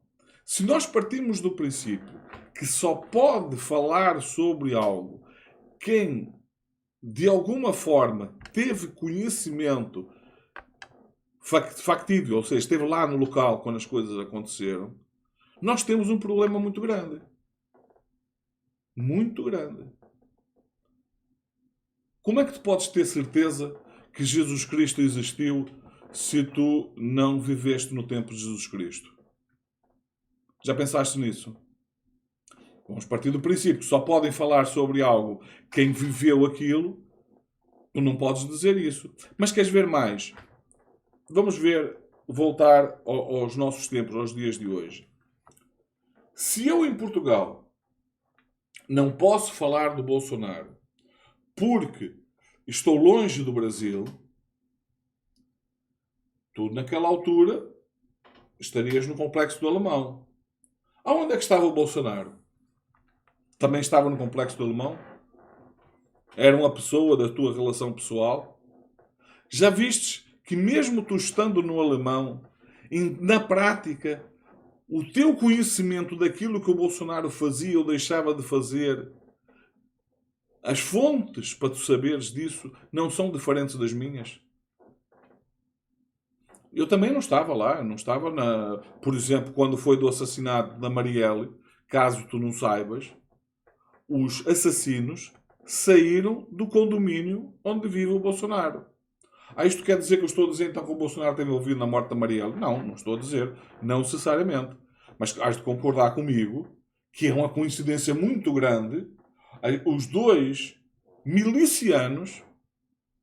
Se nós partimos do princípio que só pode falar sobre algo quem, de alguma forma, teve conhecimento factível, ou seja, esteve lá no local quando as coisas aconteceram, nós temos um problema muito grande. Muito grande. Como é que tu podes ter certeza que Jesus Cristo existiu se tu não viveste no tempo de Jesus Cristo? Já pensaste nisso? Vamos partir do princípio que só podem falar sobre algo quem viveu aquilo. Tu não podes dizer isso. Mas queres ver mais? Vamos voltar aos nossos tempos, aos dias de hoje. Se eu em Portugal não posso falar do Bolsonaro porque estou longe do Brasil, tu naquela altura estarias no Complexo do Alemão. Aonde é que estava o Bolsonaro? Também estava no Complexo do Alemão? Era uma pessoa da tua relação pessoal? Já vistes que mesmo tu estando no alemão, na prática, o teu conhecimento daquilo que o Bolsonaro fazia ou deixava de fazer, as fontes para tu saberes disso não são diferentes das minhas? Eu também não estava lá, não estava por exemplo, quando foi do assassinato da Marielle, caso tu não saibas, os assassinos saíram do condomínio onde vive o Bolsonaro. Isto quer dizer que eu estou a dizer então que o Bolsonaro esteve envolvido na morte da Marielle? Não, não estou a dizer. Não necessariamente. Mas has de concordar comigo que é uma coincidência muito grande os dois milicianos,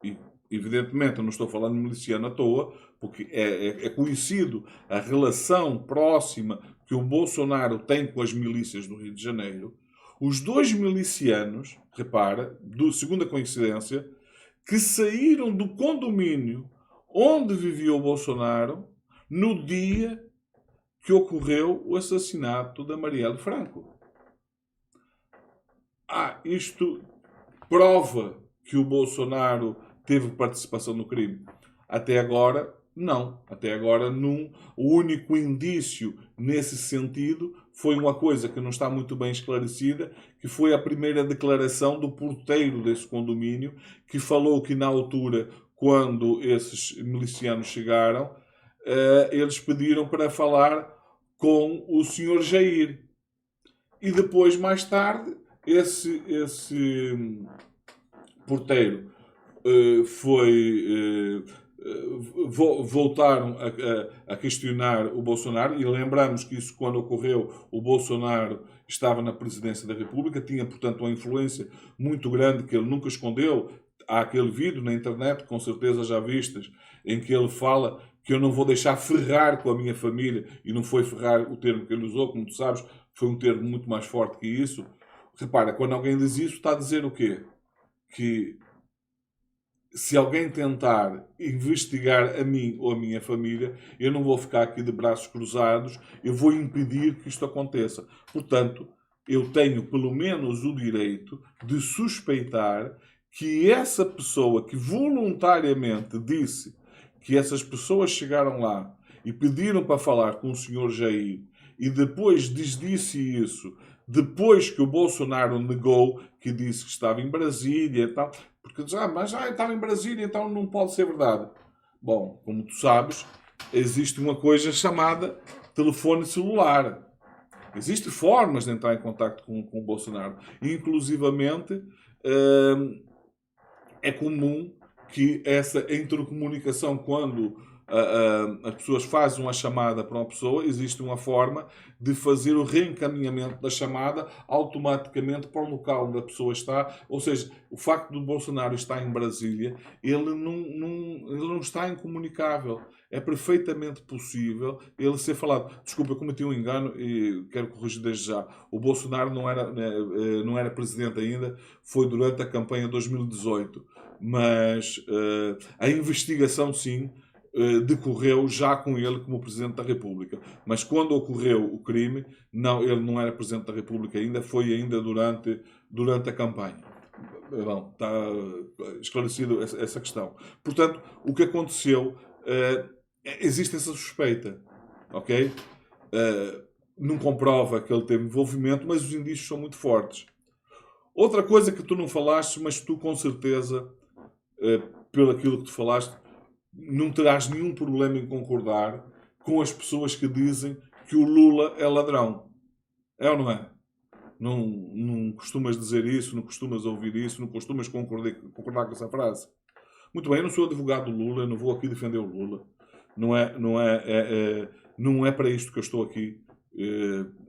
e evidentemente eu não estou falando de miliciano à toa, porque é conhecido a relação próxima que o Bolsonaro tem com as milícias do Rio de Janeiro. Os dois milicianos, repara, segundo a coincidência, que saíram do condomínio onde vivia o Bolsonaro no dia que ocorreu o assassinato da Marielle Franco. Isto prova que o Bolsonaro teve participação no crime. Até agora, não. Até agora, não. O único indício nesse sentido foi uma coisa que não está muito bem esclarecida, que foi a primeira declaração do porteiro desse condomínio, que falou que na altura, quando esses milicianos chegaram, eles pediram para falar com o Sr. Jair. E depois, mais tarde, esse porteiro foi voltaram a questionar o Bolsonaro, e lembramos que isso, quando ocorreu, o Bolsonaro estava na presidência da República, tinha, portanto, uma influência muito grande que ele nunca escondeu. Há aquele vídeo na internet, com certeza já vistas, em que ele fala que eu não vou deixar ferrar com a minha família, e não foi ferrar o termo que ele usou, como tu sabes, foi um termo muito mais forte que isso. Repara, quando alguém diz isso, está a dizer o quê? Que se alguém tentar investigar a mim ou a minha família, eu não vou ficar aqui de braços cruzados, eu vou impedir que isto aconteça. Portanto, eu tenho pelo menos o direito de suspeitar que essa pessoa que voluntariamente disse que essas pessoas chegaram lá e pediram para falar com o Sr. Jair, e depois disse isso, depois que o Bolsonaro negou, que disse que estava em Brasília e tal, porque diz, mas eu estava em Brasília, então não pode ser verdade. Bom, como tu sabes, existe uma coisa chamada telefone celular. Existem formas de entrar em contato com o Bolsonaro. E, inclusivamente, é comum que essa intercomunicação, quando as pessoas fazem uma chamada para uma pessoa, existe uma forma de fazer o reencaminhamento da chamada automaticamente para o local onde a pessoa está. Ou seja, o facto do Bolsonaro estar em Brasília, ele não está incomunicável. É perfeitamente possível ele ser falado. Desculpa, eu cometi um engano e quero corrigir desde já. O Bolsonaro não era presidente ainda, foi durante a campanha de 2018. Mas a investigação, sim, decorreu já com ele como Presidente da República. Mas quando ocorreu o crime, não, ele não era Presidente da República ainda, foi ainda durante a campanha. Bom, está esclarecido essa questão. Portanto, o que aconteceu, existe essa suspeita, ok? Não comprova que ele teve envolvimento, mas os indícios são muito fortes. Outra coisa que tu não falaste, mas tu com certeza, pelo aquilo que tu falaste, não terás nenhum problema em concordar com as pessoas que dizem que o Lula é ladrão. É ou não é? Não costumas dizer isso, não costumas ouvir isso, não costumas concordar com essa frase. Muito bem, eu não sou advogado do Lula, não vou aqui defender o Lula. Não é para isto que eu estou aqui.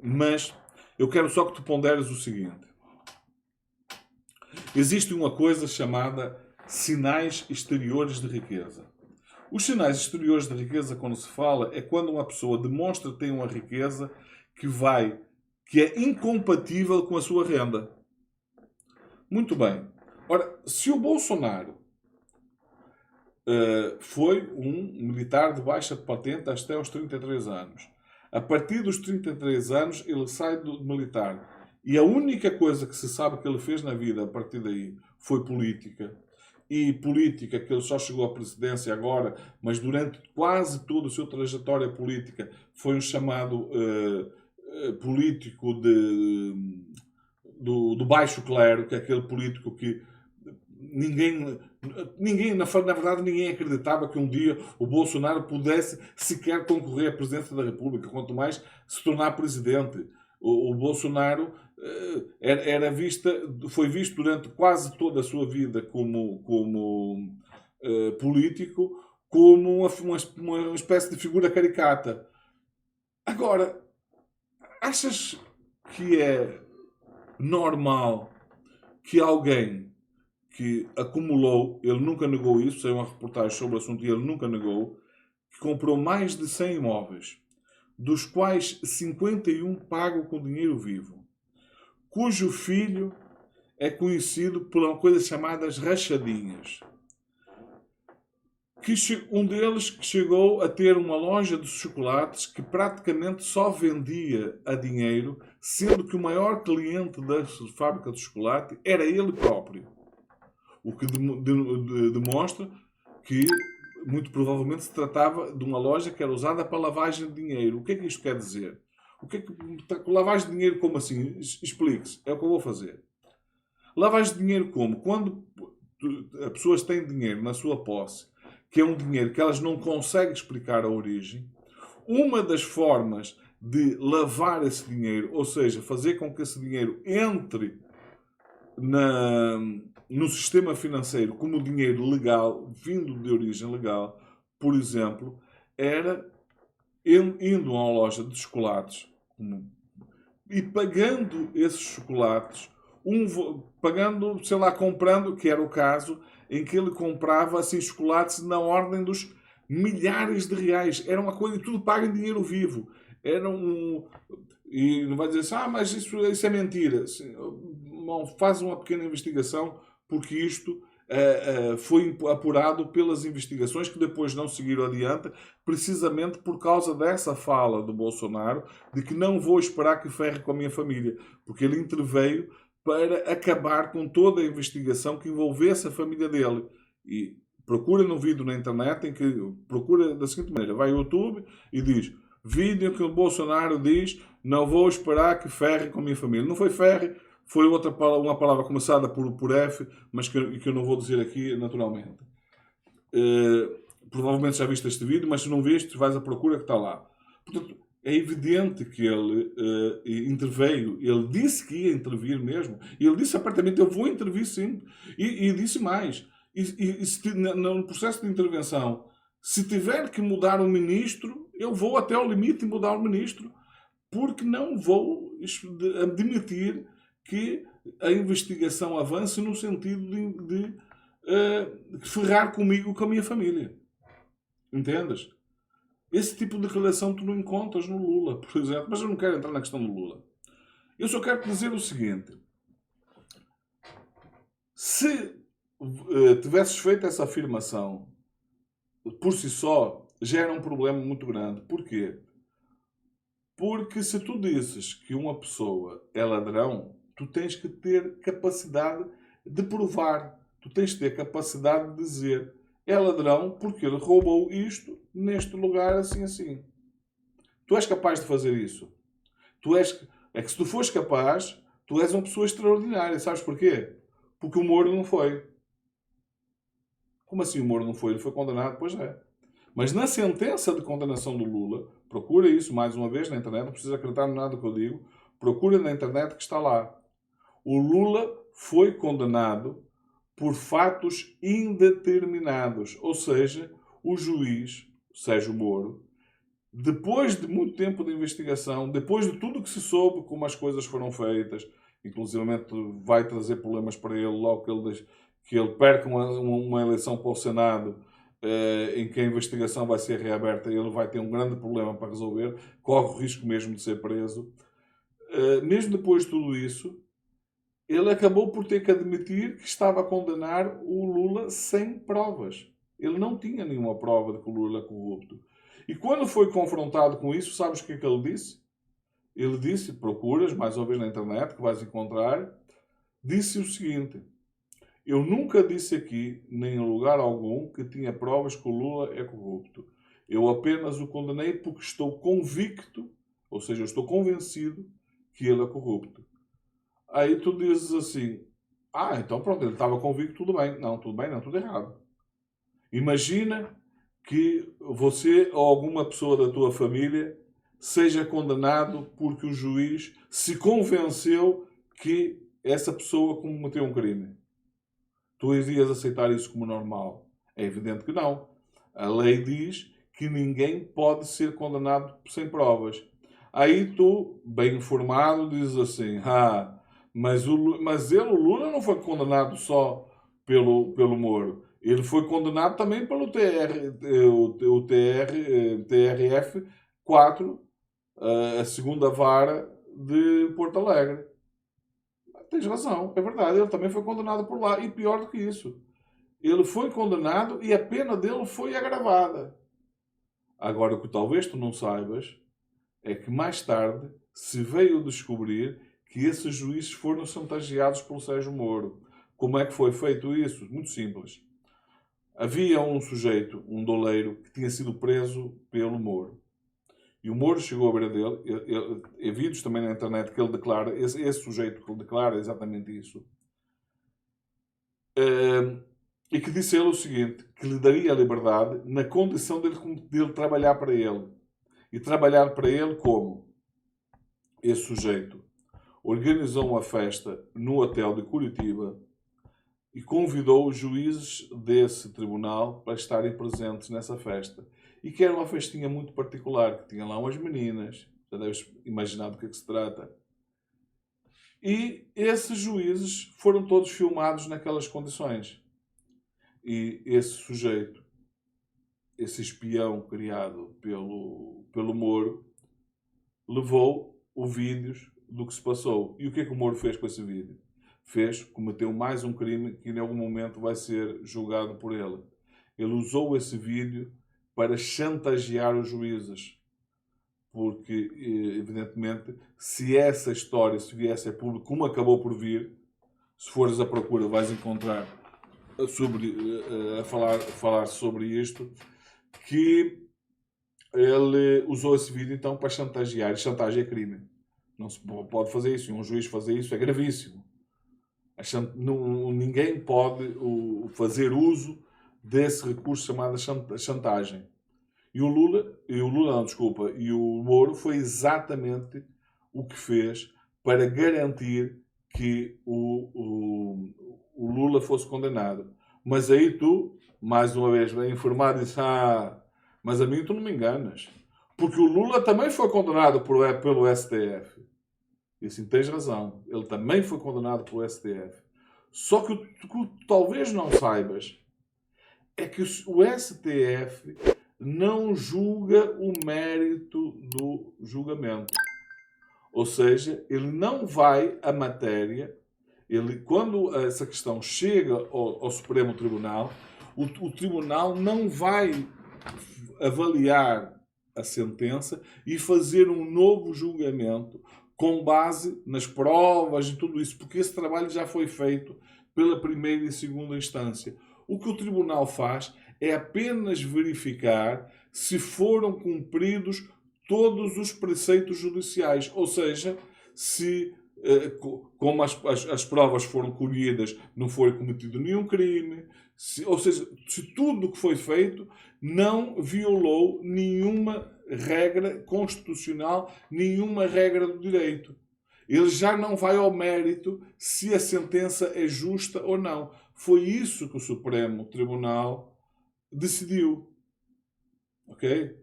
Mas eu quero só que tu ponderes o seguinte. Existe uma coisa chamada sinais exteriores de riqueza. Os sinais exteriores de riqueza, quando se fala, é quando uma pessoa demonstra que tem uma riqueza que é incompatível com a sua renda. Muito bem. Ora, se o Bolsonaro foi um militar de baixa patente até aos 33 anos, a partir dos 33 anos ele sai do militar, e a única coisa que se sabe que ele fez na vida a partir daí foi política, e política que ele só chegou à presidência agora, mas durante quase toda a sua trajetória política foi um chamado político do baixo clero, que é aquele político que na verdade, ninguém acreditava que um dia o Bolsonaro pudesse sequer concorrer à presidência da República, quanto mais se tornar presidente. O Bolsonaro foi visto durante quase toda a sua vida como político, como uma espécie de figura caricata. Agora, achas que é normal que alguém que acumulou, ele nunca negou isso, saiu uma reportagem sobre o assunto e ele nunca negou, que comprou mais de 100 imóveis, dos quais 51 pagam com dinheiro vivo, cujo filho é conhecido por uma coisa chamada rachadinhas, que um deles chegou a ter uma loja de chocolates que praticamente só vendia a dinheiro, sendo que o maior cliente da fábrica de chocolate era ele próprio. O que demonstra que, muito provavelmente, se tratava de uma loja que era usada para lavagem de dinheiro. O que é que isto quer dizer? Lavagem de dinheiro como assim? Explique-se. É o que eu vou fazer. Lavagem de dinheiro como? Quando as pessoas têm dinheiro na sua posse, que é um dinheiro que elas não conseguem explicar a origem, uma das formas de lavar esse dinheiro, ou seja, fazer com que esse dinheiro entre no sistema financeiro como dinheiro legal, vindo de origem legal, por exemplo, era indo a uma loja de chocolates e pagando esses chocolates, pagando, sei lá, comprando, que era o caso, em que ele comprava assim chocolates na ordem dos milhares de reais. Era uma coisa, tudo pago em dinheiro vivo. Era um. E não vai dizer assim, mas isso é mentira. Não, faz uma pequena investigação, porque isto foi apurado pelas investigações que depois não seguiram adiante, precisamente por causa dessa fala do Bolsonaro, de que não vou esperar que ferre com a minha família, porque ele interveio para acabar com toda a investigação que envolvesse a família dele. E procura no vídeo na internet, em que procura da seguinte maneira, vai ao YouTube e diz: vídeo que o Bolsonaro diz, não vou esperar que ferre com a minha família. Não foi ferre, foi uma palavra começada por F, mas que eu não vou dizer aqui naturalmente. Provavelmente já viste este vídeo, mas se não viste, vais à procura que está lá. Portanto, é evidente que ele interveio. Ele disse que ia intervir mesmo. E ele disse apertamente, eu vou intervir sim. E disse mais. No processo de intervenção, se tiver que mudar um ministro, eu vou até ao limite de mudar o ministro. Porque não vou admitir que a investigação avance no sentido de ferrar comigo, com a minha família. Entendes? Esse tipo de relação tu não encontras no Lula, por exemplo. Mas eu não quero entrar na questão do Lula. Eu só quero te dizer o seguinte. Se tivesses feito essa afirmação por si só, já era um problema muito grande. Porquê? Porque se tu disses que uma pessoa é ladrão, tu tens que ter capacidade de provar. Tu tens que ter capacidade de dizer: é ladrão porque ele roubou isto neste lugar assim assim. Tu és capaz de fazer isso. É que se tu fores capaz, tu és uma pessoa extraordinária. Sabes porquê? Porque o Moro não foi. Como assim o Moro não foi? Ele foi condenado? Pois é. Mas na sentença de condenação do Lula, procura isso mais uma vez na internet, não precisa acreditar em nada que eu digo, procura na internet que está lá. O Lula foi condenado por fatos indeterminados. Ou seja, o juiz, Sérgio Moro, depois de muito tempo de investigação, depois de tudo que se soube como as coisas foram feitas, inclusivamente vai trazer problemas para ele logo que ele perca uma eleição para o Senado, em que a investigação vai ser reaberta, ele vai ter um grande problema para resolver, corre o risco mesmo de ser preso. Mesmo depois de tudo isso, ele acabou por ter que admitir que estava a condenar o Lula sem provas. Ele não tinha nenhuma prova de que o Lula é corrupto. E quando foi confrontado com isso, sabes o que é que ele disse? Ele disse, procuras mais uma vez na internet, que vais encontrar, disse o seguinte: eu nunca disse aqui, nem em lugar algum, que tinha provas que o Lula é corrupto. Eu apenas o condenei porque estou convicto, ou seja, eu estou convencido que ele é corrupto. Aí tu dizes assim: então pronto, ele estava convicto, tudo bem. Não, tudo bem, não, tudo errado. Imagina que você ou alguma pessoa da tua família seja condenado porque o juiz se convenceu que essa pessoa cometeu um crime. Tu irias aceitar isso como normal? É evidente que não. A lei diz que ninguém pode ser condenado sem provas. Aí tu, bem informado, dizes assim: mas o Lula não foi condenado só pelo Moro. Ele foi condenado também pelo TRF 4, a segunda vara de Porto Alegre. Tens razão, é verdade, ele também foi condenado por lá. E pior do que isso, ele foi condenado e a pena dele foi agravada. Agora, o que talvez tu não saibas é que mais tarde se veio descobrir que esses juízes foram chantageados pelo Sérgio Moro. Como é que foi feito isso? Muito simples. Havia um sujeito, um doleiro, que tinha sido preso pelo Moro. E o Moro chegou à beira dele, há vídeos também na internet que ele declara, esse sujeito que ele declara exatamente isso, e que disse ele o seguinte, que lhe daria a liberdade na condição dele trabalhar para ele. E trabalhar para ele como? Esse sujeito organizou uma festa no hotel de Curitiba e convidou os juízes desse tribunal para estarem presentes nessa festa. E que era uma festinha muito particular, que tinha lá umas meninas, já deves imaginar do que é que se trata. E esses juízes foram todos filmados naquelas condições. E esse sujeito, esse espião criado pelo Moro, levou o vídeos do que se passou. E o que é que o Moro fez com esse vídeo? Cometeu mais um crime que em algum momento vai ser julgado por ele. Ele usou esse vídeo para chantagear os juízes. Porque, evidentemente, se essa história se viesse a público, como acabou por vir, se fores à procura vais encontrar a falar sobre isto, que ele usou esse vídeo então para chantagear. E chantagem é crime. Não se pode fazer isso. E um juiz fazer isso é gravíssimo. Ninguém pode fazer uso desse recurso chamado chantagem. E o Moro foi exatamente o que fez para garantir que o Lula fosse condenado. Mas aí tu, mais uma vez, bem informado, disse: mas a mim tu não me enganas. Porque o Lula também foi condenado pelo STF. E assim, tens razão. Ele também foi condenado pelo STF. Só que o que talvez não saibas é que o STF não julga o mérito do julgamento. Ou seja, ele não vai à matéria. Quando essa questão chega ao Supremo Tribunal, o Tribunal não vai avaliar a sentença e fazer um novo julgamento com base nas provas e tudo isso, porque esse trabalho já foi feito pela primeira e segunda instância. O que o Tribunal faz é apenas verificar se foram cumpridos todos os preceitos judiciais, ou seja, se, como as provas foram colhidas, não foi cometido nenhum crime, ou seja, se tudo o que foi feito não violou nenhuma regra constitucional, nenhuma regra do direito. Ele já não vai ao mérito se a sentença é justa ou não. Foi isso que o Supremo Tribunal decidiu. Ok?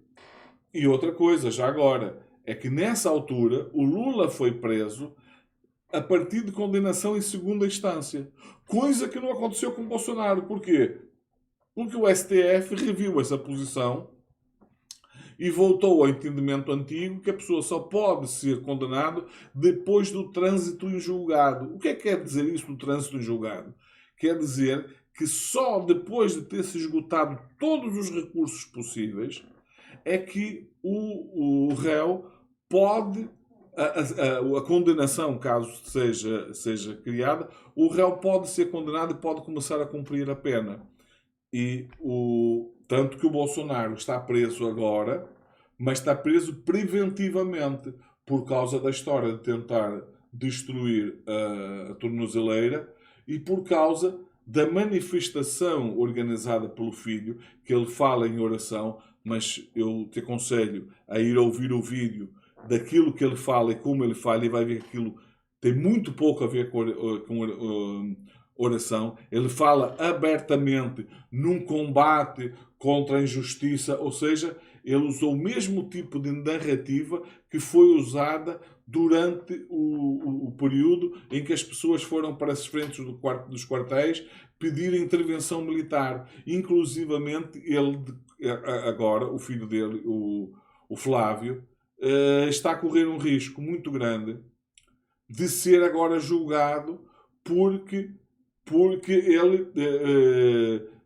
E outra coisa, já agora, é que nessa altura o Lula foi preso a partir de condenação em segunda instância. Coisa que não aconteceu com o Bolsonaro. Porquê? Porque o STF reviu essa posição e voltou ao entendimento antigo que a pessoa só pode ser condenado depois do trânsito em julgado. O que é que quer dizer isso do trânsito em julgado? Quer dizer que só depois de ter-se esgotado todos os recursos possíveis é que o réu pode, a condenação, caso seja criada, o réu pode ser condenado e pode começar a cumprir a pena. Tanto que o Bolsonaro está preso agora, mas está preso preventivamente por causa da história de tentar destruir a tornozeleira e por causa da manifestação organizada pelo filho, que ele fala em oração, mas eu te aconselho a ir ouvir o vídeo daquilo que ele fala e como ele fala, e vai ver que aquilo tem muito pouco a ver com oração. Ele fala abertamente num combate contra a injustiça, ou seja, ele usou o mesmo tipo de narrativa que foi usada durante o período em que as pessoas foram para as frentes dos quartéis pedir intervenção militar. Inclusivamente, ele, agora, o filho dele, o Flávio, está a correr um risco muito grande de ser agora julgado porque ele,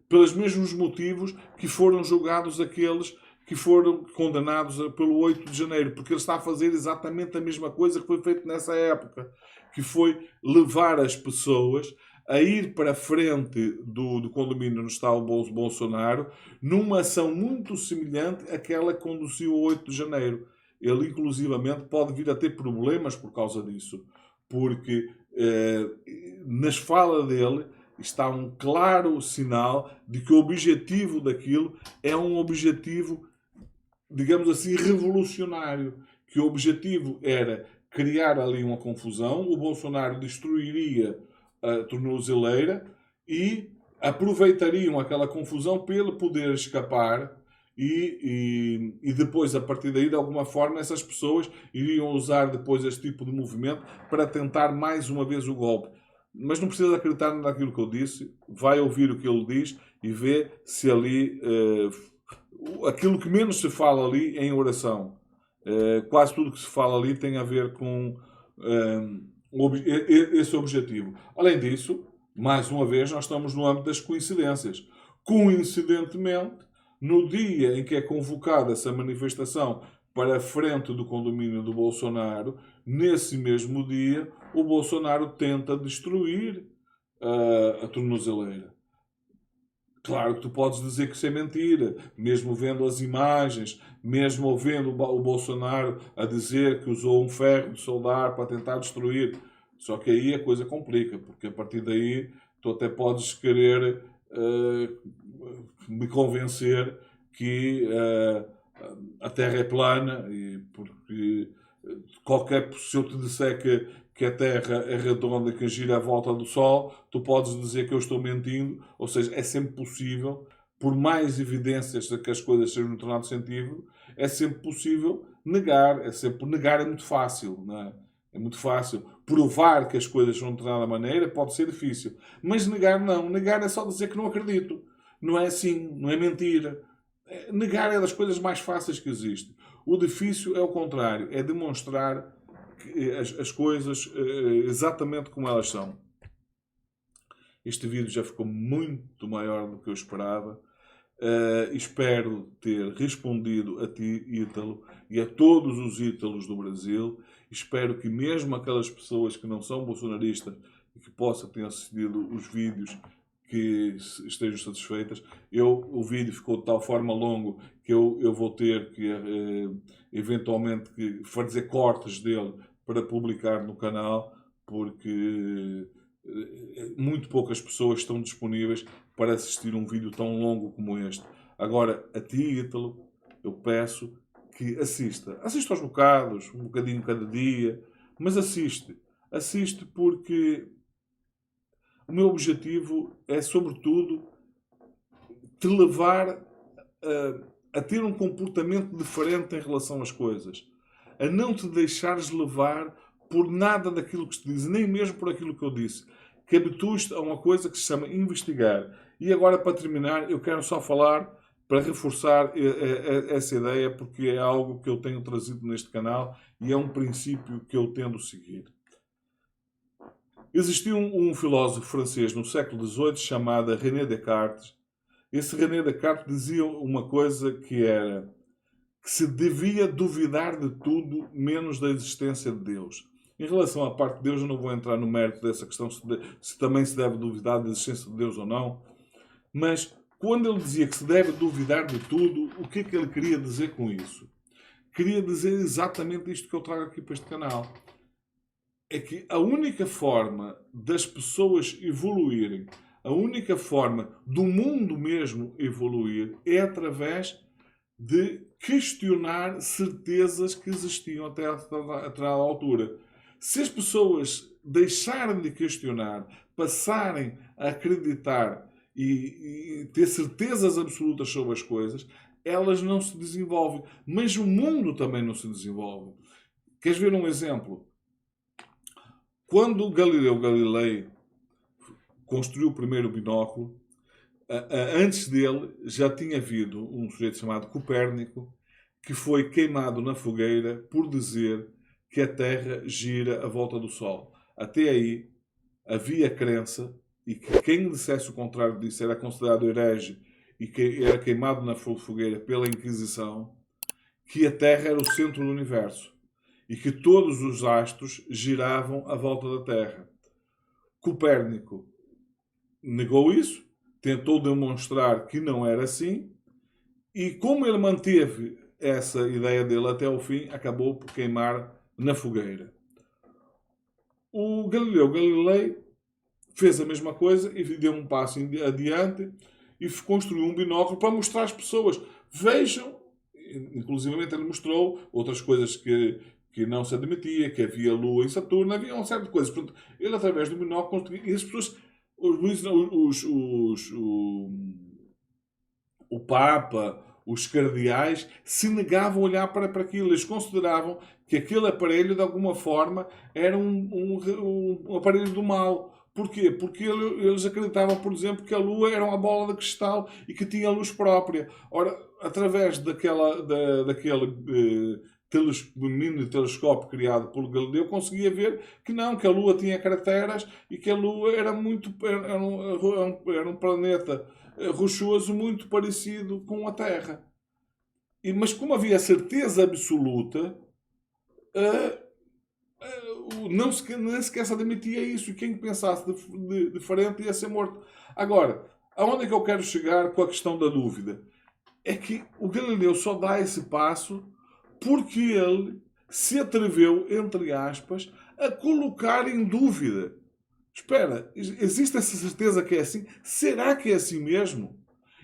pelos mesmos motivos que foram julgados aqueles que foram condenados pelo 8 de janeiro, porque ele está a fazer exatamente a mesma coisa que foi feito nessa época, que foi levar as pessoas a ir para a frente do condomínio onde está o Bolsonaro, numa ação muito semelhante àquela que conduziu ao 8 de janeiro. Ele, inclusivamente, pode vir a ter problemas por causa disso, porque nas falas dele está um claro sinal de que o objetivo daquilo é um objetivo, digamos assim, revolucionário. Que o objetivo era criar ali uma confusão, o Bolsonaro destruiria a tornozeleira e aproveitariam aquela confusão para ele poder escapar e depois, a partir daí, de alguma forma, essas pessoas iriam usar depois este tipo de movimento para tentar mais uma vez o golpe. Mas não precisa acreditar naquilo que eu disse, vai ouvir o que ele diz e vê se ali aquilo que menos se fala ali é em oração. Quase tudo que se fala ali tem a ver com esse objetivo. Além disso, mais uma vez, nós estamos no âmbito das coincidências. Coincidentemente, no dia em que é convocada essa manifestação para a frente do condomínio do Bolsonaro, nesse mesmo dia, o Bolsonaro tenta destruir a tornozeleira. Claro que tu podes dizer que isso é mentira, mesmo vendo as imagens, mesmo ouvindo o Bolsonaro a dizer que usou um ferro de soldar para tentar destruir. Só que aí a coisa complica, porque a partir daí tu até podes querer me convencer que a Terra é plana, e porque se eu te disser que a Terra é redonda e que gira à volta do Sol, tu podes dizer que eu estou mentindo. Ou seja, é sempre possível, por mais evidências de que as coisas sejam no determinado sentido, é sempre possível negar. Negar é muito fácil, não é? É muito fácil. Provar que as coisas são de determinada maneira pode ser difícil. Mas negar não. Negar é só dizer que não acredito. Não é assim, não é mentira. Negar é das coisas mais fáceis que existem. O difícil é o contrário, é demonstrar as coisas exatamente como elas são. Este vídeo já ficou muito maior do que eu esperava. Espero ter respondido a ti, Ítalo, e a todos os ítalos do Brasil. Espero que mesmo aquelas pessoas que não são bolsonaristas e que possam ter assistido os vídeos que estejam satisfeitas. O vídeo ficou de tal forma longo que eu vou ter que eventualmente fazer cortes dele para publicar no canal, porque muito poucas pessoas estão disponíveis para assistir um vídeo tão longo como este. Agora, a ti, Ítalo, eu peço que assista. Assista aos bocados, um bocadinho cada dia, mas assiste. Assiste porque o meu objetivo é, sobretudo, te levar a ter um comportamento diferente em relação às coisas. A não te deixares levar por nada daquilo que se diz, nem mesmo por aquilo que eu disse. Que habitues-te a uma coisa que se chama investigar. E agora, para terminar, eu quero só falar, para reforçar essa ideia, porque é algo que eu tenho trazido neste canal e é um princípio que eu tendo seguir. Existiu um filósofo francês no século XVIII chamado René Descartes. Esse René Descartes dizia uma coisa que era que se devia duvidar de tudo menos da existência de Deus. Em relação à parte de Deus, eu não vou entrar no mérito dessa questão, se também se deve duvidar da existência de Deus ou não. Mas quando ele dizia que se deve duvidar de tudo, o que é que ele queria dizer com isso? Queria dizer exatamente isto que eu trago aqui para este canal. É que a única forma das pessoas evoluírem, a única forma do mundo mesmo evoluir, é através de questionar certezas que existiam até a determinada altura. Se as pessoas deixarem de questionar, passarem a acreditar e ter certezas absolutas sobre as coisas, elas não se desenvolvem. Mas o mundo também não se desenvolve. Queres ver um exemplo? Quando Galileu Galilei construiu o primeiro binóculo, antes dele já tinha havido um sujeito chamado Copérnico que foi queimado na fogueira por dizer que a Terra gira à volta do Sol. Até aí havia crença, e que quem dissesse o contrário disso era considerado herege e que era queimado na fogueira pela Inquisição, que a Terra era o centro do universo e que todos os astros giravam à volta da Terra. Copérnico negou isso, tentou demonstrar que não era assim, e como ele manteve essa ideia dele até ao fim, acabou por queimar na fogueira. O Galileu Galilei fez a mesma coisa e deu um passo adiante e construiu um binóculo para mostrar às pessoas. Vejam, inclusivamente ele mostrou outras coisas que não se admitia, que havia Lua em Saturno, havia uma série de coisas. Portanto, ele, através do binóculo, e as pessoas os ministros, o Papa, os cardeais, se negavam a olhar para aquilo. Eles consideravam que aquele aparelho, de alguma forma, era um aparelho do mal. Porquê? Porque eles acreditavam, por exemplo, que a Lua era uma bola de cristal e que tinha luz própria. Ora, através daquele mini telescópio criado por Galileu, conseguia ver que não, que a Lua tinha crateras e que a Lua era era um planeta rochoso muito parecido com a Terra. Mas como havia certeza absoluta, nem sequer se admitia isso. E quem pensasse diferente ia ser morto. Agora, aonde é que eu quero chegar com a questão da dúvida? É que o Galileu só dá esse passo porque ele se atreveu, entre aspas, a colocar em dúvida. Espera, existe essa certeza que é assim? Será que é assim mesmo?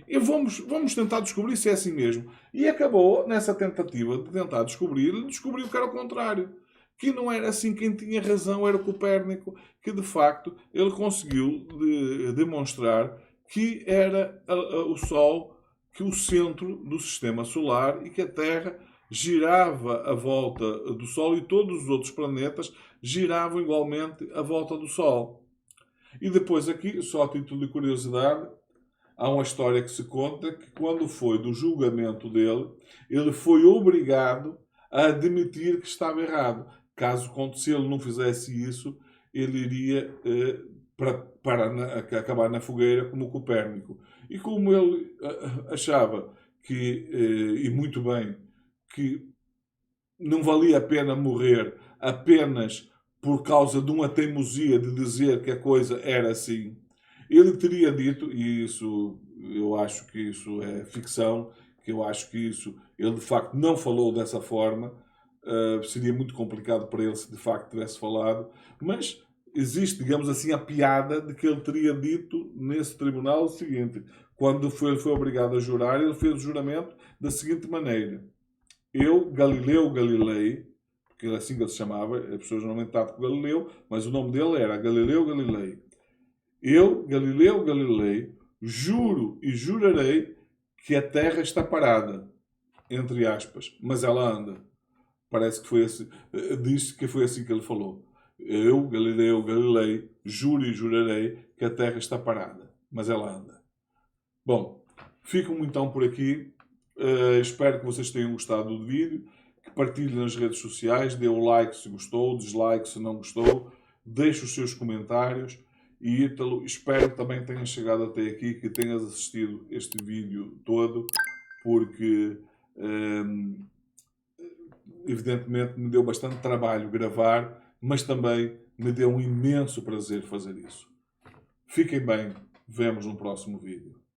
E vamos tentar descobrir se é assim mesmo. E acabou, nessa tentativa de tentar descobrir, ele descobriu que era o contrário. Que não era assim. Quem tinha razão era o Copérnico, que de facto ele conseguiu demonstrar que era o Sol que o centro do sistema solar e que a Terra girava à volta do Sol e todos os outros planetas giravam igualmente à volta do Sol. E depois aqui, só a título de curiosidade, há uma história que se conta que quando foi do julgamento dele, ele foi obrigado a admitir que estava errado. Caso, se ele não fizesse isso, ele iria acabar na fogueira como o Copérnico. E como ele achava que, e muito bem, que não valia a pena morrer apenas por causa de uma teimosia de dizer que a coisa era assim, ele teria dito, e isso eu acho que isso é ficção, que eu acho que isso ele de facto não falou dessa forma, seria muito complicado para ele se de facto tivesse falado, mas existe, digamos assim, a piada de que ele teria dito nesse tribunal o seguinte: quando ele foi obrigado a jurar, ele fez o juramento da seguinte maneira: eu, Galileu Galilei, porque era assim que ele se chamava, as pessoas normalmente tratam com Galileu, mas o nome dele era Galileu Galilei. Eu, Galileu Galilei, juro e jurarei que a Terra está parada, entre aspas, mas ela anda. Parece que foi assim, diz que foi assim que ele falou. Eu, Galileu Galilei, juro e jurarei que a Terra está parada, mas ela anda. Bom, ficam então por aqui. Espero que vocês tenham gostado do vídeo, que partilhem nas redes sociais, dê o like se gostou, dislike se não gostou, deixe os seus comentários. E Ítalo, espero que também tenhas chegado até aqui, que tenhas assistido este vídeo todo, porque evidentemente me deu bastante trabalho gravar, mas também me deu um imenso prazer fazer isso. Fiquem bem, vemos no próximo vídeo.